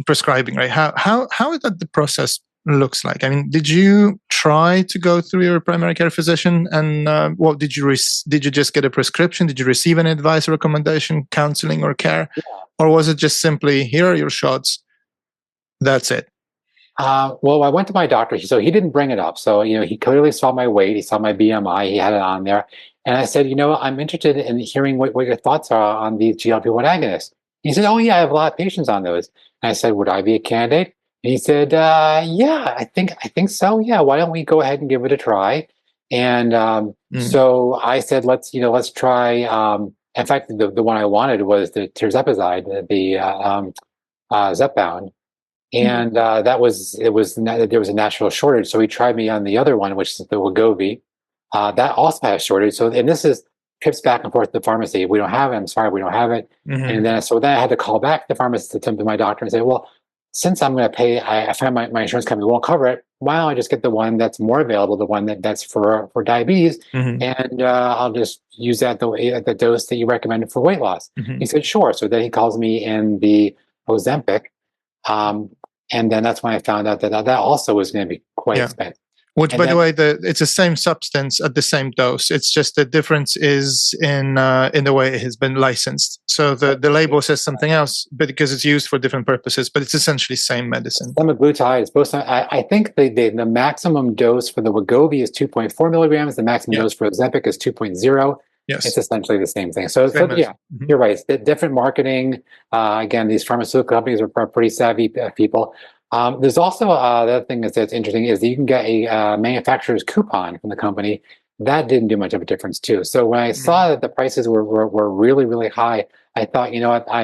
prescribing, right? How is that the process looks like? I mean, did you try to go through your primary care physician, and did you just get a prescription? Did you receive any advice, or recommendation, counseling, or care, or was it just simply, here are your shots, that's it? Well, I went to my doctor, so he didn't bring it up. So, he clearly saw my weight, he saw my BMI, he had it on there. And I said, I'm interested in hearing what your thoughts are on these GLP-1 agonists. He said, oh yeah, I have a lot of patients on those. And I said, would I be a candidate? And he said, yeah, I think so. Yeah, why don't we go ahead and give it a try? And so I said, let's try. In fact, the one I wanted was the tirzepatide, the Zepbound. And there was a national shortage, so he tried me on the other one, which is the Wegovy. That also has shortage. So, and this is trips back and forth to the pharmacy. We don't have it. I'm sorry, we don't have it. And then I had to call back the pharmacist to my doctor and say, well, since I'm going to pay, I find my insurance company won't cover it. Why don't I just get the one that's more available, the one that's for diabetes, and I'll just use that the dose that you recommended for weight loss. He said, sure. So then he calls me in the Ozempic. And then that's when I found out that also was going to be quite expensive. Which, by the way, it's the same substance at the same dose. It's just the difference is in the way it has been licensed. So the label says something else, but because it's used for different purposes, but it's essentially same medicine. Semaglutide is both. I think the maximum dose for the Wegovy is 2.4 milligrams. The maximum dose for Ozempic is 2.0. Yes. It's essentially the same thing. So yeah, you're right. It's different marketing. Again, these pharmaceutical companies are pretty savvy people. There's also the other thing that's interesting is that you can get a manufacturer's coupon from the company. That didn't do much of a difference too. So when I saw that the prices were really, really high, I thought,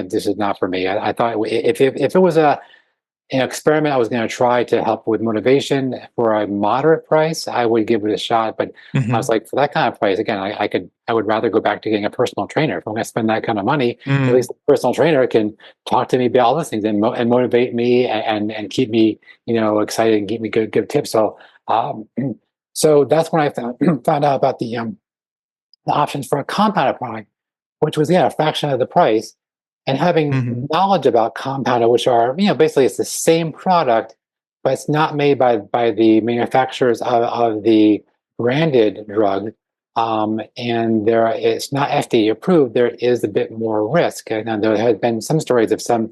this is not for me. I thought if it was an experiment I was going to try to help with motivation for a moderate price, I would give it a shot. But I was like, for that kind of price, again, I would rather go back to getting a personal trainer. If I'm going to spend that kind of money, at least the personal trainer can talk to me about all these things and motivate me and keep me, excited and keep me good tips. So, so that's when I found out about the options for a compounded product, which was a fraction of the price. And having knowledge about compounded, which are, basically it's the same product, but it's not made by the manufacturers of the branded drug. And it's not FDA approved. There is a bit more risk, and there has been some stories of some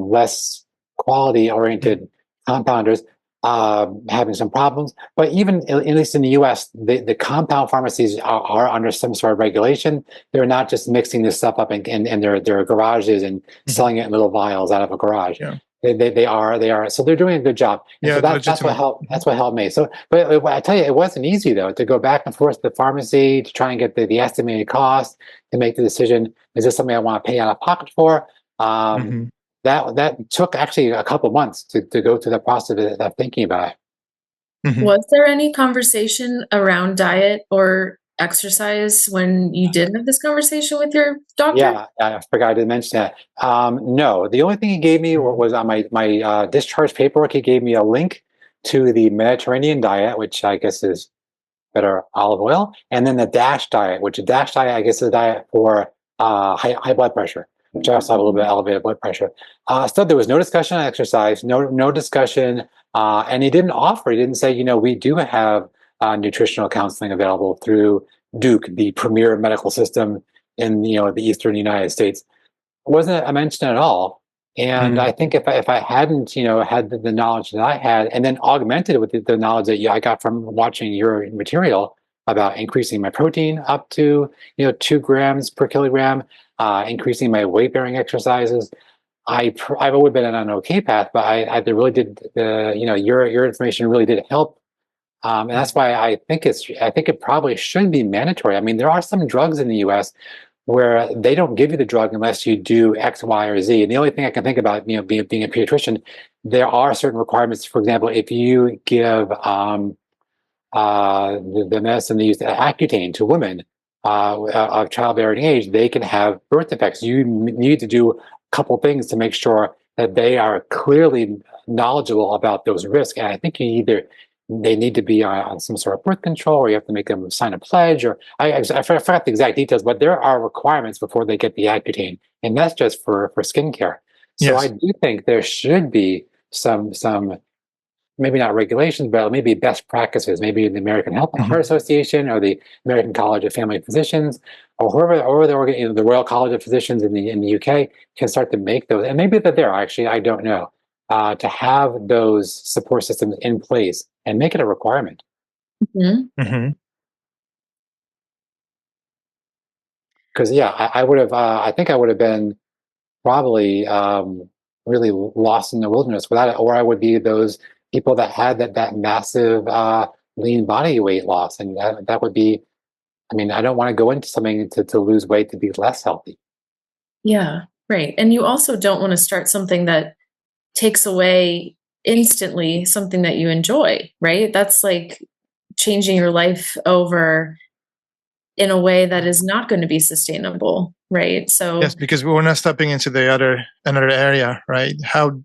less quality oriented compounders having some problems. But even at least in the U.S., the compound pharmacies are under some sort of regulation. They're not just mixing this stuff up in their garages and selling it in little vials out of a garage. Yeah. They are. So they're doing a good job. And Yeah, so that's what helped. That's what helped me. So, but I tell you, it wasn't easy though to go back and forth to the pharmacy to try and get the estimated cost to make the decision. Is this something I want to pay out of pocket for? That took actually a couple of months to go through the process of thinking about it. Was there any conversation around diet or exercise when you did have this conversation with your doctor? Yeah, I forgot I didn't mention that. No, the only thing he gave me was on my discharge paperwork. He gave me a link to the Mediterranean diet, which I guess is better olive oil, and then the DASH diet, which a DASH diet I guess is a diet for high blood pressure, which I also have a little bit of elevated blood pressure. So there was no discussion on exercise, no discussion, and he didn't say, we do have nutritional counseling available through Duke, the premier medical system in the eastern United States. It wasn't a mention at all. And I think if I hadn't had the knowledge that I had, and then augmented with the knowledge that I got from watching your material about increasing my protein up to 2 grams per kilogram, increasing my weight bearing exercises, I've always been on an okay path. But I really did your information really did help. And that's why I think it probably should be mandatory. I mean, there are some drugs in the U.S. where they don't give you the drug unless you do X, Y, or Z. And the only thing I can think about, being a pediatrician, there are certain requirements. For example, if you give the medicine they use, Accutane, to women of childbearing age, they can have birth defects. You need to do a couple things to make sure that they are clearly knowledgeable about those risks. And I think they need to be on some sort of birth control, or you have to make them sign a pledge, or I forgot the exact details, but there are requirements before they get the Accutane, and that's just for skincare. So yes. I do think there should be some maybe not regulations, but maybe best practices, maybe the American Heart Association or the American College of Family Physicians, or whoever, or the Royal College of Physicians in the UK can start to make those, and maybe that actually, I don't know, to have those support systems in place and make it a requirement. Because I would have, I think I would have been probably really lost in the wilderness without it, or I would be those people that had that massive lean body weight loss, and that would be, I mean, I don't want to go into something to lose weight to be less healthy. Yeah, right. And you also don't want to start something that takes away instantly something that you enjoy, right? That's like changing your life over in a way that is not going to be sustainable, right? So yes, because we're not stepping into another area, right? How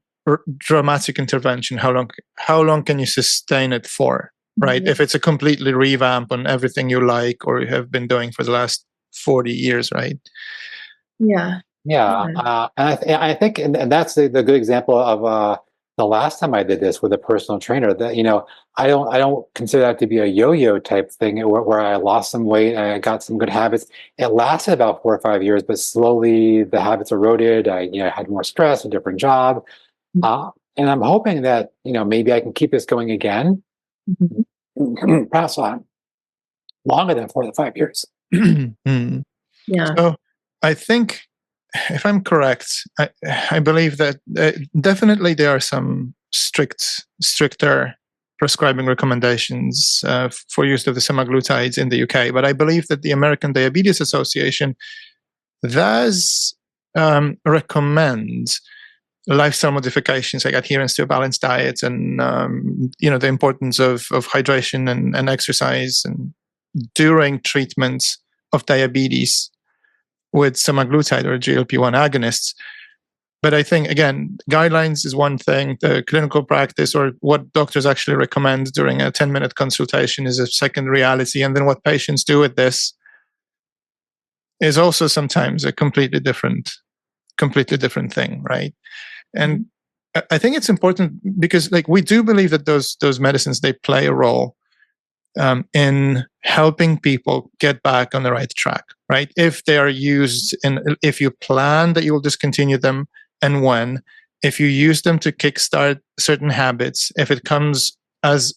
dramatic intervention? How long can you sustain it for, right? If it's a completely revamp on everything you like or you have been doing for the last 40 years, right? Yeah. And I think, and that's the good example of the last time I did this with a personal trainer. That I don't consider that to be a yo-yo type thing where I lost some weight and I got some good habits. It lasted about 4 or 5 years, but slowly the habits eroded. I had more stress, a different job, and I'm hoping that maybe I can keep this going again, perhaps on longer than 4 to 5 years. Yeah. So I think, if I'm correct, I believe that definitely there are some stricter prescribing recommendations for use of the semaglutides in the UK, but I believe that the American Diabetes Association does recommend lifestyle modifications like adherence to a balanced diet and the importance of hydration and exercise and during treatment of diabetes with semaglutide or GLP-1 agonists. But I think, again, guidelines is one thing. The clinical practice or what doctors actually recommend during a 10-minute consultation is a second reality. And then what patients do with this is also sometimes a completely different thing, right? And I think it's important because, like, we do believe that those medicines, they play a role in helping people get back on the right track, right? If they are used, and if you plan that you will discontinue them, and when, if you use them to kickstart certain habits, if it comes as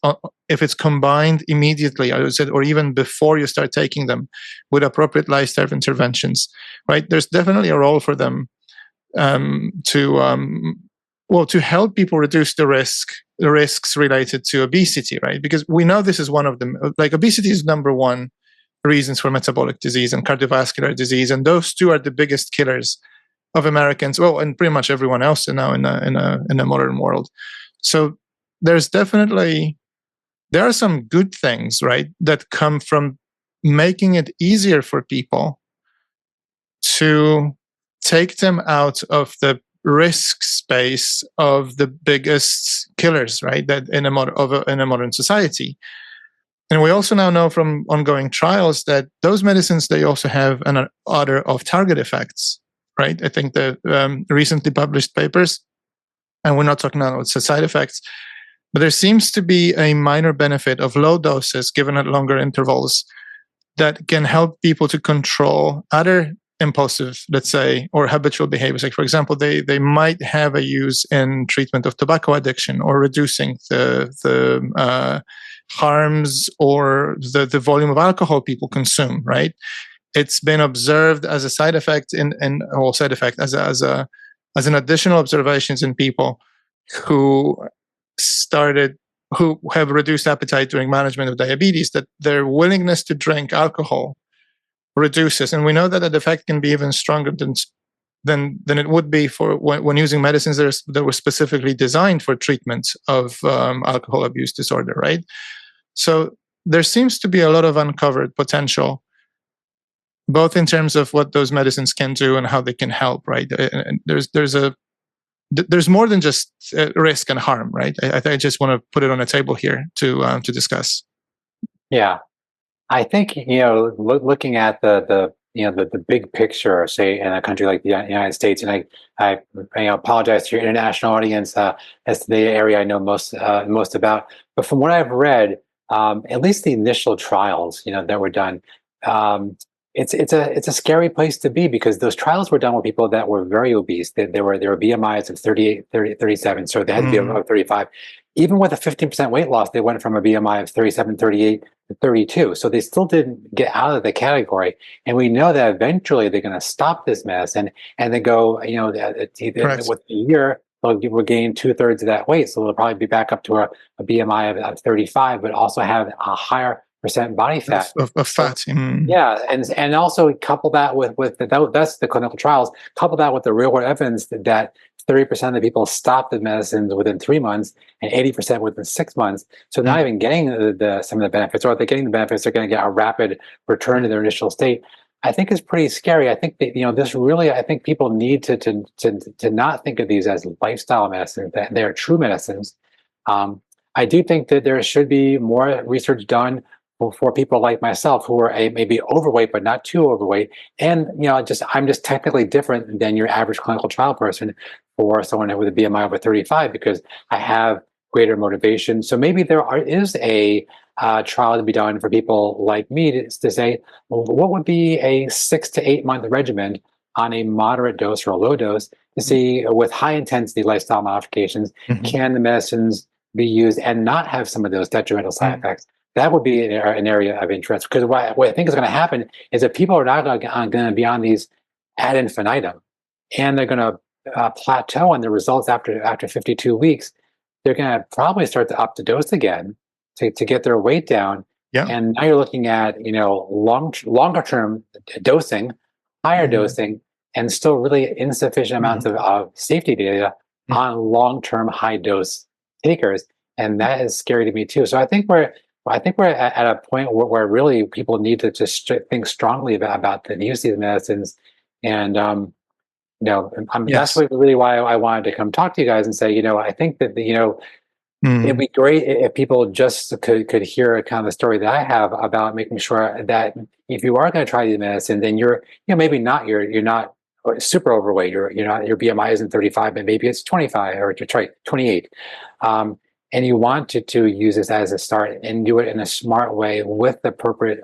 if it's combined immediately, I would say, or even before you start taking them, with appropriate lifestyle interventions, right? There's definitely a role for them to help people reduce the risks related to obesity, right? Because we know this is one of them. Like, obesity is number one reasons for metabolic disease and cardiovascular disease, and those two are the biggest killers of Americans, well, and pretty much everyone else now in a modern world. So there are some good things, right, that come from making it easier for people to take them out of the risk space of the biggest killers, right, that in a modern society. And we also now know from ongoing trials that those medicines, they also have an order of target effects, right? I think the recently published papers, and we're not talking about side effects, but there seems to be a minor benefit of low doses given at longer intervals that can help people to control other impulsive, let's say, or habitual behaviors. Like, for example, they might have a use in treatment of tobacco addiction, or reducing the harms or the volume of alcohol people consume, right? It's been observed as a side effect as an additional observations in people who have reduced appetite during management of diabetes, that their willingness to drink alcohol reduces. And we know that the effect can be even stronger than it would be for when using medicines that were specifically designed for treatment of alcohol abuse disorder, right? So there seems to be a lot of uncovered potential, both in terms of what those medicines can do and how they can help, right? And there's more than just risk and harm, right? I just want to put it on a table here to discuss. Yeah, I think, looking at the big picture, say in a country like the United States, and I apologize to your international audience as to the area I know most about, but from what I've read, at least the initial trials that were done, it's a scary place to be, because those trials were done with people that were very obese. There were BMIs of 38, 30, 37, so they had to be above 35. Even with a 15% weight loss, they went from a BMI of 37, 38 to 32. So they still didn't get out of the category. And we know that eventually they're going to stop this medicine, and they go, with a year, they'll regain 2/3 of that weight. So they'll probably be back up to a BMI of 35, but also have a higher percent body fat of fat. Yeah, and also couple that with that's the clinical trials. Couple that with the real world evidence that 30% of the people stopped the medicines within 3 months, and 80% within 6 months. So not even getting some of the benefits, or if they're getting the benefits, they're going to get a rapid return to their initial state. I think is pretty scary. I think that this really, I think people need to not think of these as lifestyle medicines. That they are true medicines. I do think that there should be more research done for people like myself who are maybe overweight but not too overweight, and I'm just technically different than your average clinical trial person, for someone with a BMI over 35, because I have greater motivation. So maybe there is a trial to be done for people like me to say, well, what would be a 6 to 8 month regimen on a moderate dose or a low dose to see, with high intensity lifestyle modifications, can the medicines be used and not have some of those detrimental side effects? That would be an area of interest, because what I think is going to happen is that people are not going to be on these ad infinitum, and they're going to plateau on the results after 52 weeks. They're going to probably start to up the dose again to get their weight down. Yeah. And now you're looking at longer term dosing, higher dosing, and still really insufficient amounts of safety data on long term high dose takers, and that is scary to me too. So I think we're at a point where really people need to just think strongly about the use of these medicines. And that's really why I wanted to come talk to you guys and say, I think that it'd be great if people just could hear kind of the story that I have about making sure that if you are going to try these medicines, then you're maybe not super overweight, your BMI isn't 35, but maybe it's 25 or 28. And you want to use this as a start and do it in a smart way with the appropriate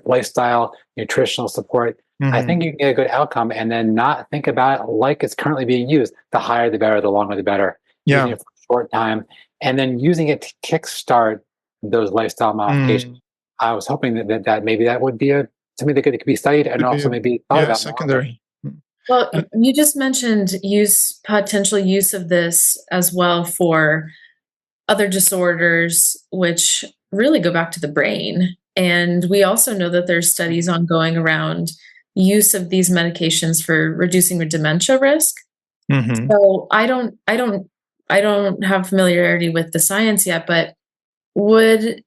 lifestyle, nutritional support. I think you can get a good outcome, and then not think about it like it's currently being used. The higher, the better. The longer, the better. Yeah. Using it for a short time, and then using it to kickstart those lifestyle modifications. I was hoping that maybe that would be something that could be studied and also maybe thought about secondary. Well, you just mentioned potential use of this as well for other disorders, which really go back to the brain. And we also know that there's studies ongoing around use of these medications for reducing dementia risk. So I don't have familiarity with the science yet, but would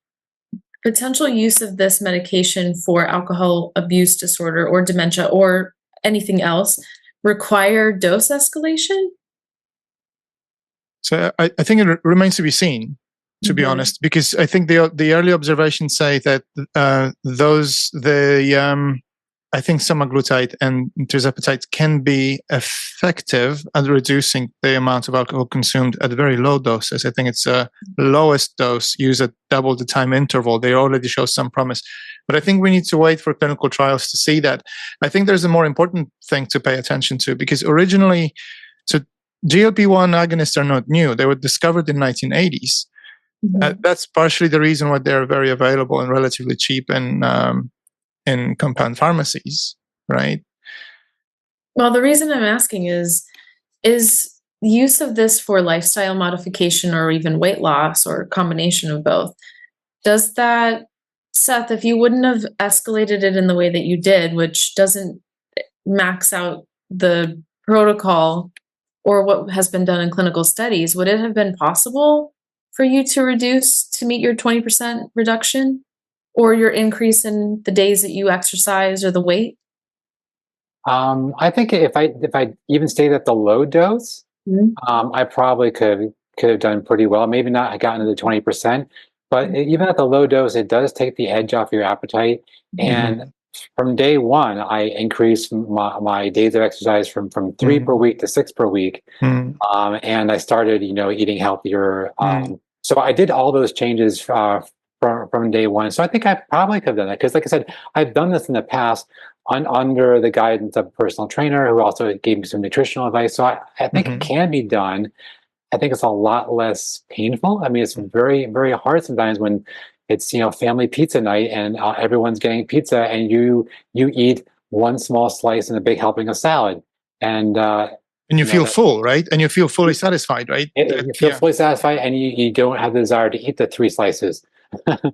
potential use of this medication for alcohol abuse disorder or dementia or anything else require dose escalation? So I think it remains to be seen, to be honest, because I think the early observations say that I think semaglutide and tirzepatide can be effective at reducing the amount of alcohol consumed at very low doses. I think it's lowest dose used at double the time interval. They already show some promise. But I think we need to wait for clinical trials to see that. I think there's a more important thing to pay attention to, because originally, so GLP-1 agonists are not new. They were discovered in 1980s. That's partially the reason why they're very available and relatively cheap in compound pharmacies, right? Well, the reason I'm asking is use of this for lifestyle modification or even weight loss or a combination of both, does that, Seth, if you wouldn't have escalated it in the way that you did, which doesn't max out the protocol or what has been done in clinical studies, would it have been possible for you to reduce to meet your 20% reduction or your increase in the days that you exercise or the weight? I think if I even stayed at the low dose, I probably could have done pretty well. Maybe not gotten to the 20%, but even at the low dose, it does take the edge off your appetite. And from day one, I increased my days of exercise from 3 per week to 6 per week. And I started, eating healthier. So I did all those changes from day one. So I think I probably could have done that, because like I said, I've done this in the past under the guidance of a personal trainer who also gave me some nutritional advice. So I think it can be done. I think it's a lot less painful. I mean, it's very, very hard sometimes when it's, family pizza night and everyone's getting pizza and you eat one small slice and a big helping of salad. And you feel full, right? And you feel fully satisfied, right? You feel fully satisfied, and you don't have the desire to eat the 3 slices.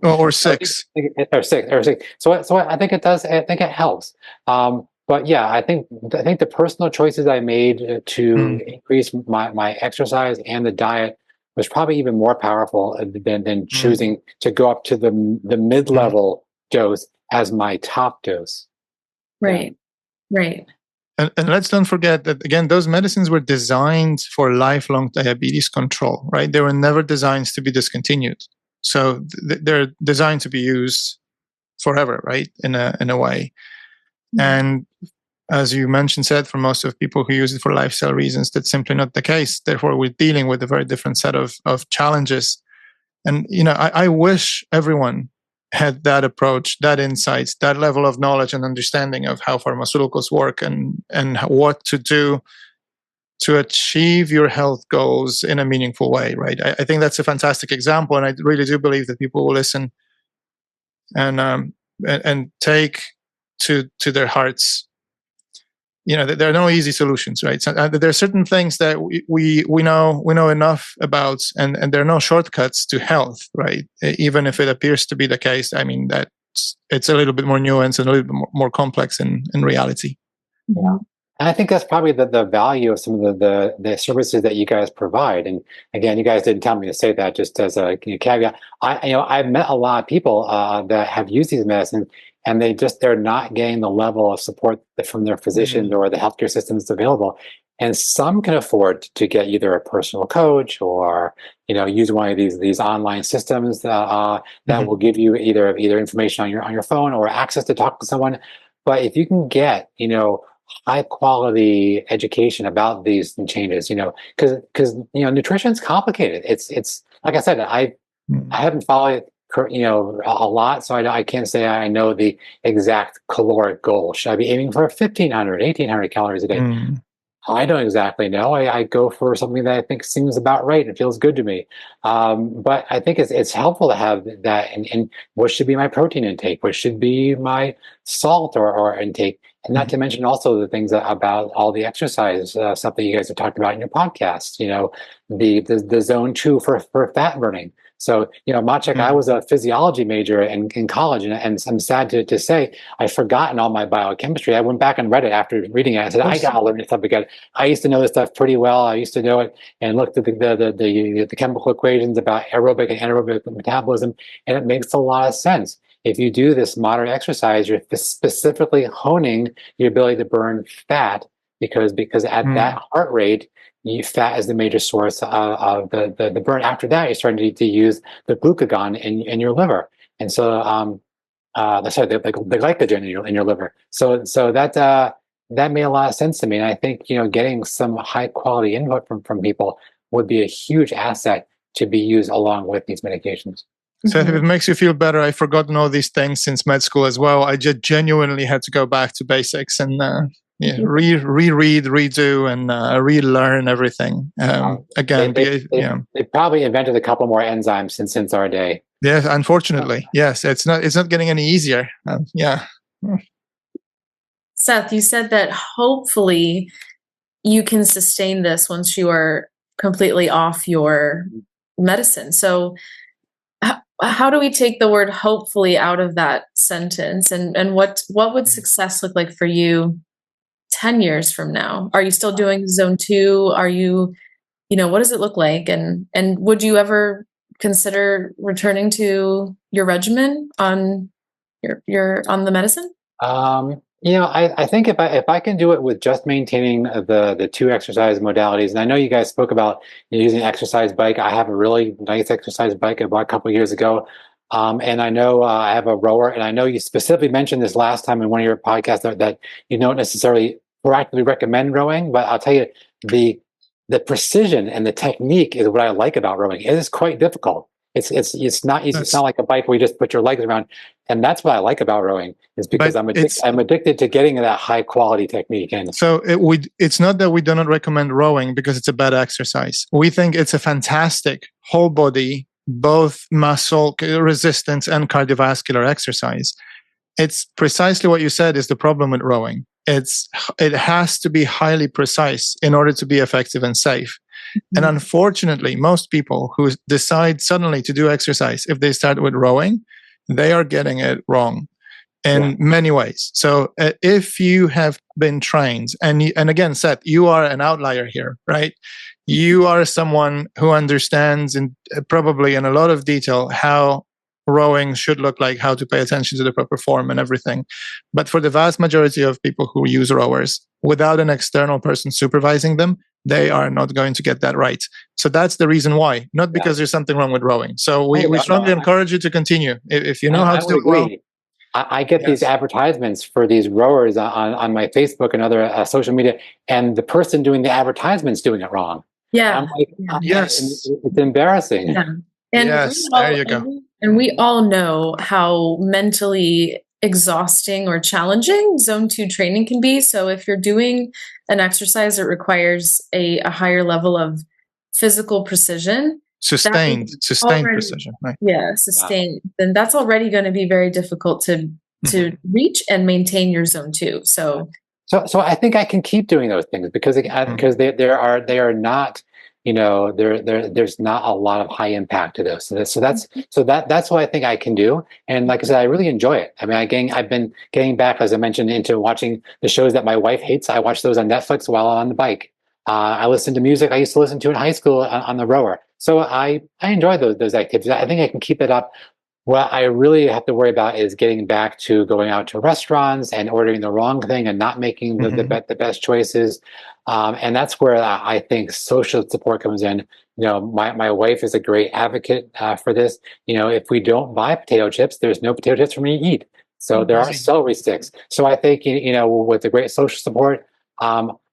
or 6. Or six. So I think it does. I think it helps. But yeah, I think the personal choices I made to increase my exercise and the diet was probably even more powerful than choosing to go up to the mid-level dose as my top dose. Right. And let's not forget that, again, those medicines were designed for lifelong diabetes control, right? They were never designed to be discontinued. So they're designed to be used forever, right? In a way. And as you mentioned, Seth, for most of people who use it for lifestyle reasons, that's simply not the case. Therefore, we're dealing with a very different set of challenges. And, I wish everyone had that approach, that insights, that level of knowledge and understanding of how pharmaceuticals work and what to do to achieve your health goals in a meaningful way, right? I think that's a fantastic example, and I really do believe that people will listen and take to their hearts. There are no easy solutions, right? So, there are certain things that we know enough about, and there are no shortcuts to health, right? Even if it appears to be the case, I mean that it's a little bit more nuanced and a little bit more complex in reality. Yeah. And I think that's probably the value of some of the services that you guys provide. And again, you guys didn't tell me to say that, just as a caveat. I've met a lot of people that have used these medicines, and they're not getting the level of support from their physicians or the healthcare systems available. And some can afford to get either a personal coach or use one of these online systems that will give you either information on your phone or access to talk to someone. But if you can get high quality education about these changes, because nutrition's complicated. It's like I said, I haven't followed it, a lot, so I can't say I know the exact caloric goal. Should I be aiming for 1,500, 1,800 calories a day? I don't exactly know. I go for something that I think seems about right and feels good to me. But I think it's helpful to have that. And what should be my protein intake? What should be my salt or intake? And not to mention also the things about all the exercise stuff that you guys have talked about in your podcast. The zone 2 for fat burning. So, Maciek, I was a physiology major in college, and I'm sad to say I've forgotten all my biochemistry. I went back and read it after reading it. I said, I gotta learn this stuff again. I used to know this stuff pretty well. I used to know it and looked at the chemical equations about aerobic and anaerobic metabolism, and it makes a lot of sense. If you do this moderate exercise, you're specifically honing your ability to burn fat because at that heart rate, fat is the major source of the burn. After that, you're starting to use the glucagon in your liver, and so sorry, the glycogen in your liver. So that made a lot of sense to me, and I think getting some high quality input from people would be a huge asset to be used along with these medications. So if it makes you feel better, I've forgotten all these things since med school as well. I just genuinely had to go back to basics and reread, redo, and relearn everything. Again, they probably invented a couple more enzymes since our day. Yes, unfortunately, yes, it's not getting any easier. Seth, you said that hopefully you can sustain this once you are completely off your medicine. So how do we take the word hopefully out of that sentence? And what would success look like for you 10 years from now? Are you still doing zone 2? Are you, what does it look like? And would you ever consider returning to your regimen on on the medicine? I think if I can do it with just maintaining the 2 exercise modalities, and I know you guys spoke about using an exercise bike. I have a really nice exercise bike I bought a couple of years ago, and I know I have a rower. And I know you specifically mentioned this last time in one of your podcasts that you don't necessarily proactively recommend rowing, but I'll tell you the precision and the technique is what I like about rowing. It is quite difficult. It's not easy. It's not like a bike where you just put your legs around, and that's what I like about rowing. Is because I'm addicted to getting that high quality technique. And so it's not that we do not recommend rowing because it's a bad exercise. We think it's a fantastic whole body, both muscle resistance and cardiovascular exercise. It's precisely what you said is the problem with rowing. It has to be highly precise in order to be effective and safe. And unfortunately, most people who decide suddenly to do exercise, if they start with rowing, they are getting it wrong in many ways. So if you have been trained, and again, Seth, you are an outlier here, right? You are someone who understands probably in a lot of detail how rowing should look like, how to pay attention to the proper form and everything. But for the vast majority of people who use rowers, without an external person supervising them, they are not going to get that right. So that's the reason why, not because there's something wrong with rowing. So we strongly encourage you to continue. If you know how to do it well. I get these advertisements for these rowers on my Facebook and other social media, and the person doing the advertisement's doing it wrong. Yeah. Yes. It's embarrassing. Yeah. And yes, there you go. And we all know how mentally exhausting or challenging zone 2 training can be. So if you're doing an exercise that requires a higher level of physical precision, sustained precision, right? Yeah, sustained. Then that's already going to be very difficult to reach and maintain your zone 2. So I think I can keep doing those things because they are not, there's not a lot of high impact to those. So that's what I think I can do. And like I said, I really enjoy it. I mean, I've been getting back, as I mentioned, into watching the shows that my wife hates. I watch those on Netflix while on the bike. I listen to music I used to listen to in high school on the rower. So I enjoy those activities. I think I can keep it up. What I really have to worry about is getting back to going out to restaurants and ordering the wrong thing and not making the best choices. And that's where I think social support comes in. My wife is a great advocate for this. If we don't buy potato chips, there's no potato chips for me to eat. So there are celery sticks. So I think, with the great social support,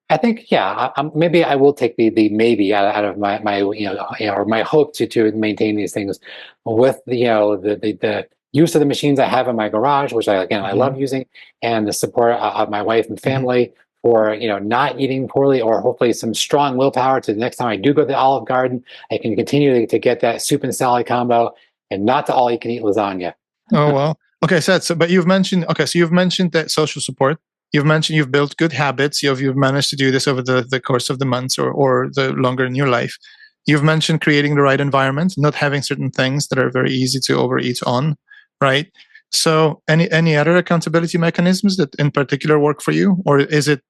I think, yeah, maybe I will take the maybe out of my or my hope to maintain these things with the use of the machines I have in my garage, which I love using, and the support of my wife and family for not eating poorly, or hopefully some strong willpower to the next time I do go to the Olive Garden, I can continue to get that soup and salad combo and not the all you can eat lasagna. Oh, well. Okay, so but you've mentioned that social support. You've mentioned you've built good habits. You've managed to do this over the course of the months or the longer in your life. You've mentioned creating the right environment, not having certain things that are very easy to overeat on, right? So any other accountability mechanisms that in particular work for you, or is it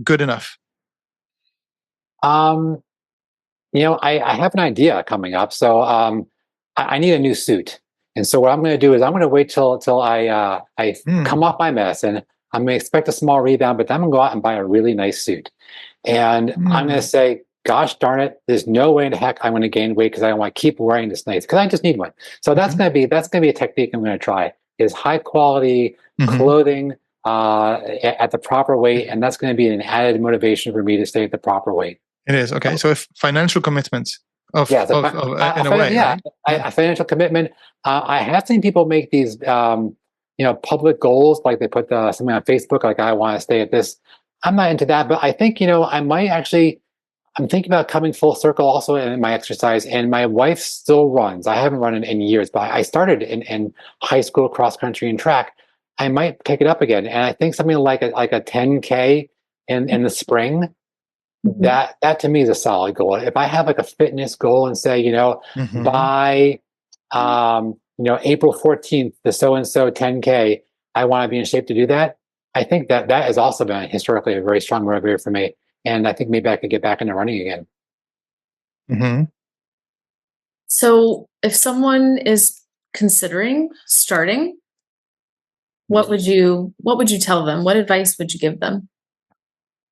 good enough? I have an idea coming up. So I need a new suit. And so what I'm going to do is I'm going to wait till I come off my medicine. I'm going to expect a small rebound, but then I'm going to go out and buy a really nice suit. And I'm going to say, gosh darn it, there's no way in the heck I'm going to gain weight because I want to keep wearing this nice, because I just need one. So that's going to be a technique I'm going to try, is high quality clothing at the proper weight. And that's going to be an added motivation for me to stay at the proper weight. It is. Okay. So if financial commitments a financial commitment. I have seen people make these, public goals, like they put something on Facebook, like I want to stay at this. I'm not into that, but I think, I might actually, I'm thinking about coming full circle also in my exercise. And my wife still runs. I haven't run in years, but I started in high school cross country and track. I might pick it up again. And I think something like a 10K in the spring, that to me is a solid goal. If I have like a fitness goal and say, by April 14th, the so-and-so 10K, I want to be in shape to do that. I think that has also been historically a very strong motivator for me. And I think maybe I could get back into running again. So if someone is considering starting, what would you tell them? What advice would you give them?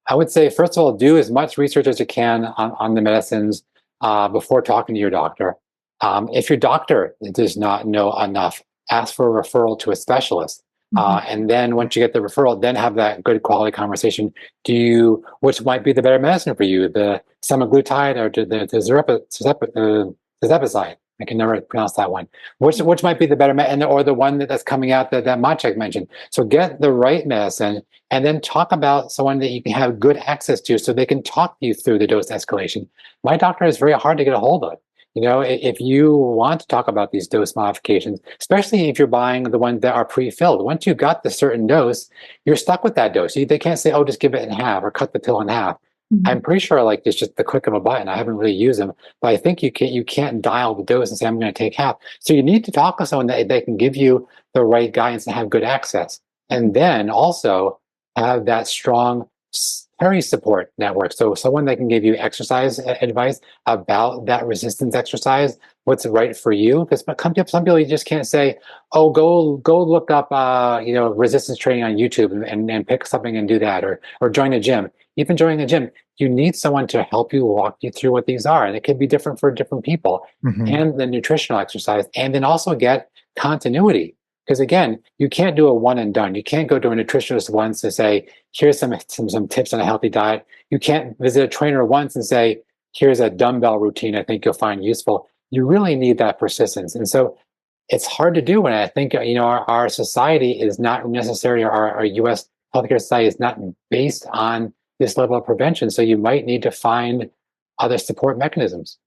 I would say, first of all, do as much research as you can on the medicines before talking to your doctor. If your doctor does not know enough, ask for a referral to a specialist. And then once you get the referral, then have that good quality conversation. Which might be the better medicine for you, the semaglutide or the tirzepatide? I can never pronounce that one. Which might be the better medicine, or the one that's coming out that Maciek mentioned. So get the right medicine, and then talk about someone that you can have good access to, so they can talk you through the dose escalation. My doctor is very hard to get a hold of. If you want to talk about these dose modifications, especially if you're buying the ones that are pre-filled, once you got the certain dose, you're stuck with that dose. They can't say, oh, just give it in half or cut the pill in half. I'm pretty sure it's just the click of a button. I haven't really used them, but I think you can't dial the dose and say, I'm going to take half. So you need to talk to someone that they can give you the right guidance and have good access. And then also have that strong support network. So someone that can give you exercise advice about that resistance exercise, what's right for you. Because some people, you just can't say, oh, go look up resistance training on YouTube and pick something and do that, or join a gym. Even joining a gym, you need someone to help you walk you through what these are. And it can be different for different people. And the nutritional exercise, and then also get continuity. Because again, you can't do a one and done. You can't go to a nutritionist once and say, here's some tips on a healthy diet. You can't visit a trainer once and say, here's a dumbbell routine I think you'll find useful. You really need that persistence. And so it's hard to do. And I think, our society is not necessarily, our US healthcare society is not based on this level of prevention. So you might need to find other support mechanisms.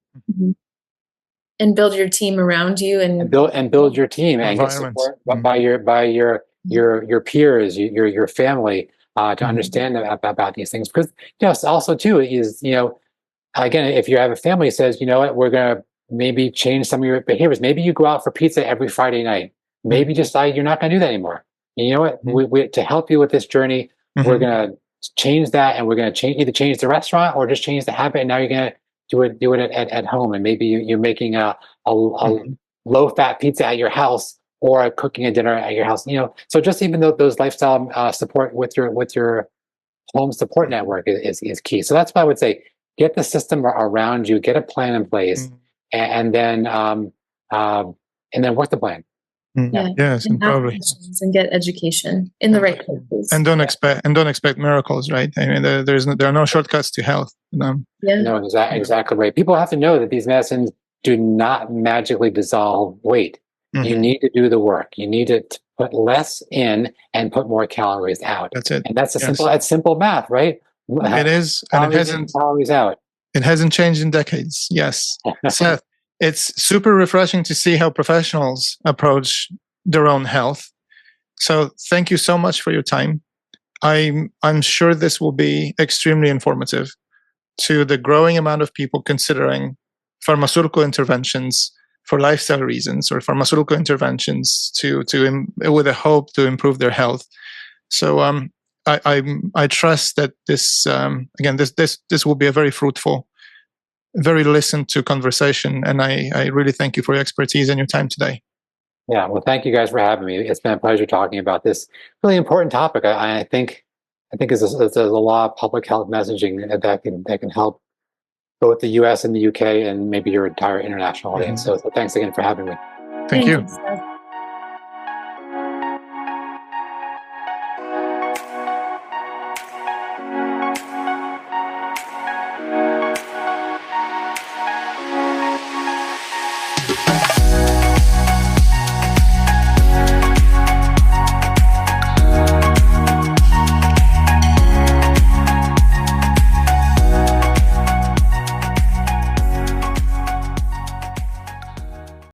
And build your team around you, and build your team, and get support by your peers, your family, to understand about these things. Because also too is, again, if you have a family that says, you know what, we're gonna maybe change some of your behaviors. Maybe you go out for pizza every Friday night. Maybe decide you're not gonna do that anymore. And you know what, we to help you with this journey, we're gonna change that, and we're gonna either change the restaurant or just change the habit. And now you're gonna do it at home, and maybe you're making a low-fat pizza at your house, or cooking a dinner at your house. So just even though those lifestyle support with your home support network is key. So that's why I would say, get the system around you, get a plan in place, and then work the plan. Yeah. Yes, and And ask probably questions and get education in the right places. and don't expect miracles, right? I mean, there are no shortcuts to health. Yeah. No, exactly right. People have to know that these medicines do not magically dissolve weight. You need to do the work. You need to put less in and put more calories out. That's it. And that's simple math, right? It is, and Calories in, calories out. It hasn't changed in decades. Yes, Seth, it's super refreshing to see how professionals approach their own health. So thank you so much for your time. I'm sure this will be extremely informative to the growing amount of people considering pharmaceutical interventions for lifestyle reasons, or pharmaceutical interventions with a hope to improve their health. So I trust that this again this will be a very fruitful, very listened to conversation, and I really thank you for your expertise and your time today. Yeah, well, thank you guys for having me. It's been a pleasure talking about this really important topic. I think there's a lot of public health messaging that can help both the U.S. and the U.K. and maybe your entire international audience. So thanks again for having me. Thank you. Seth.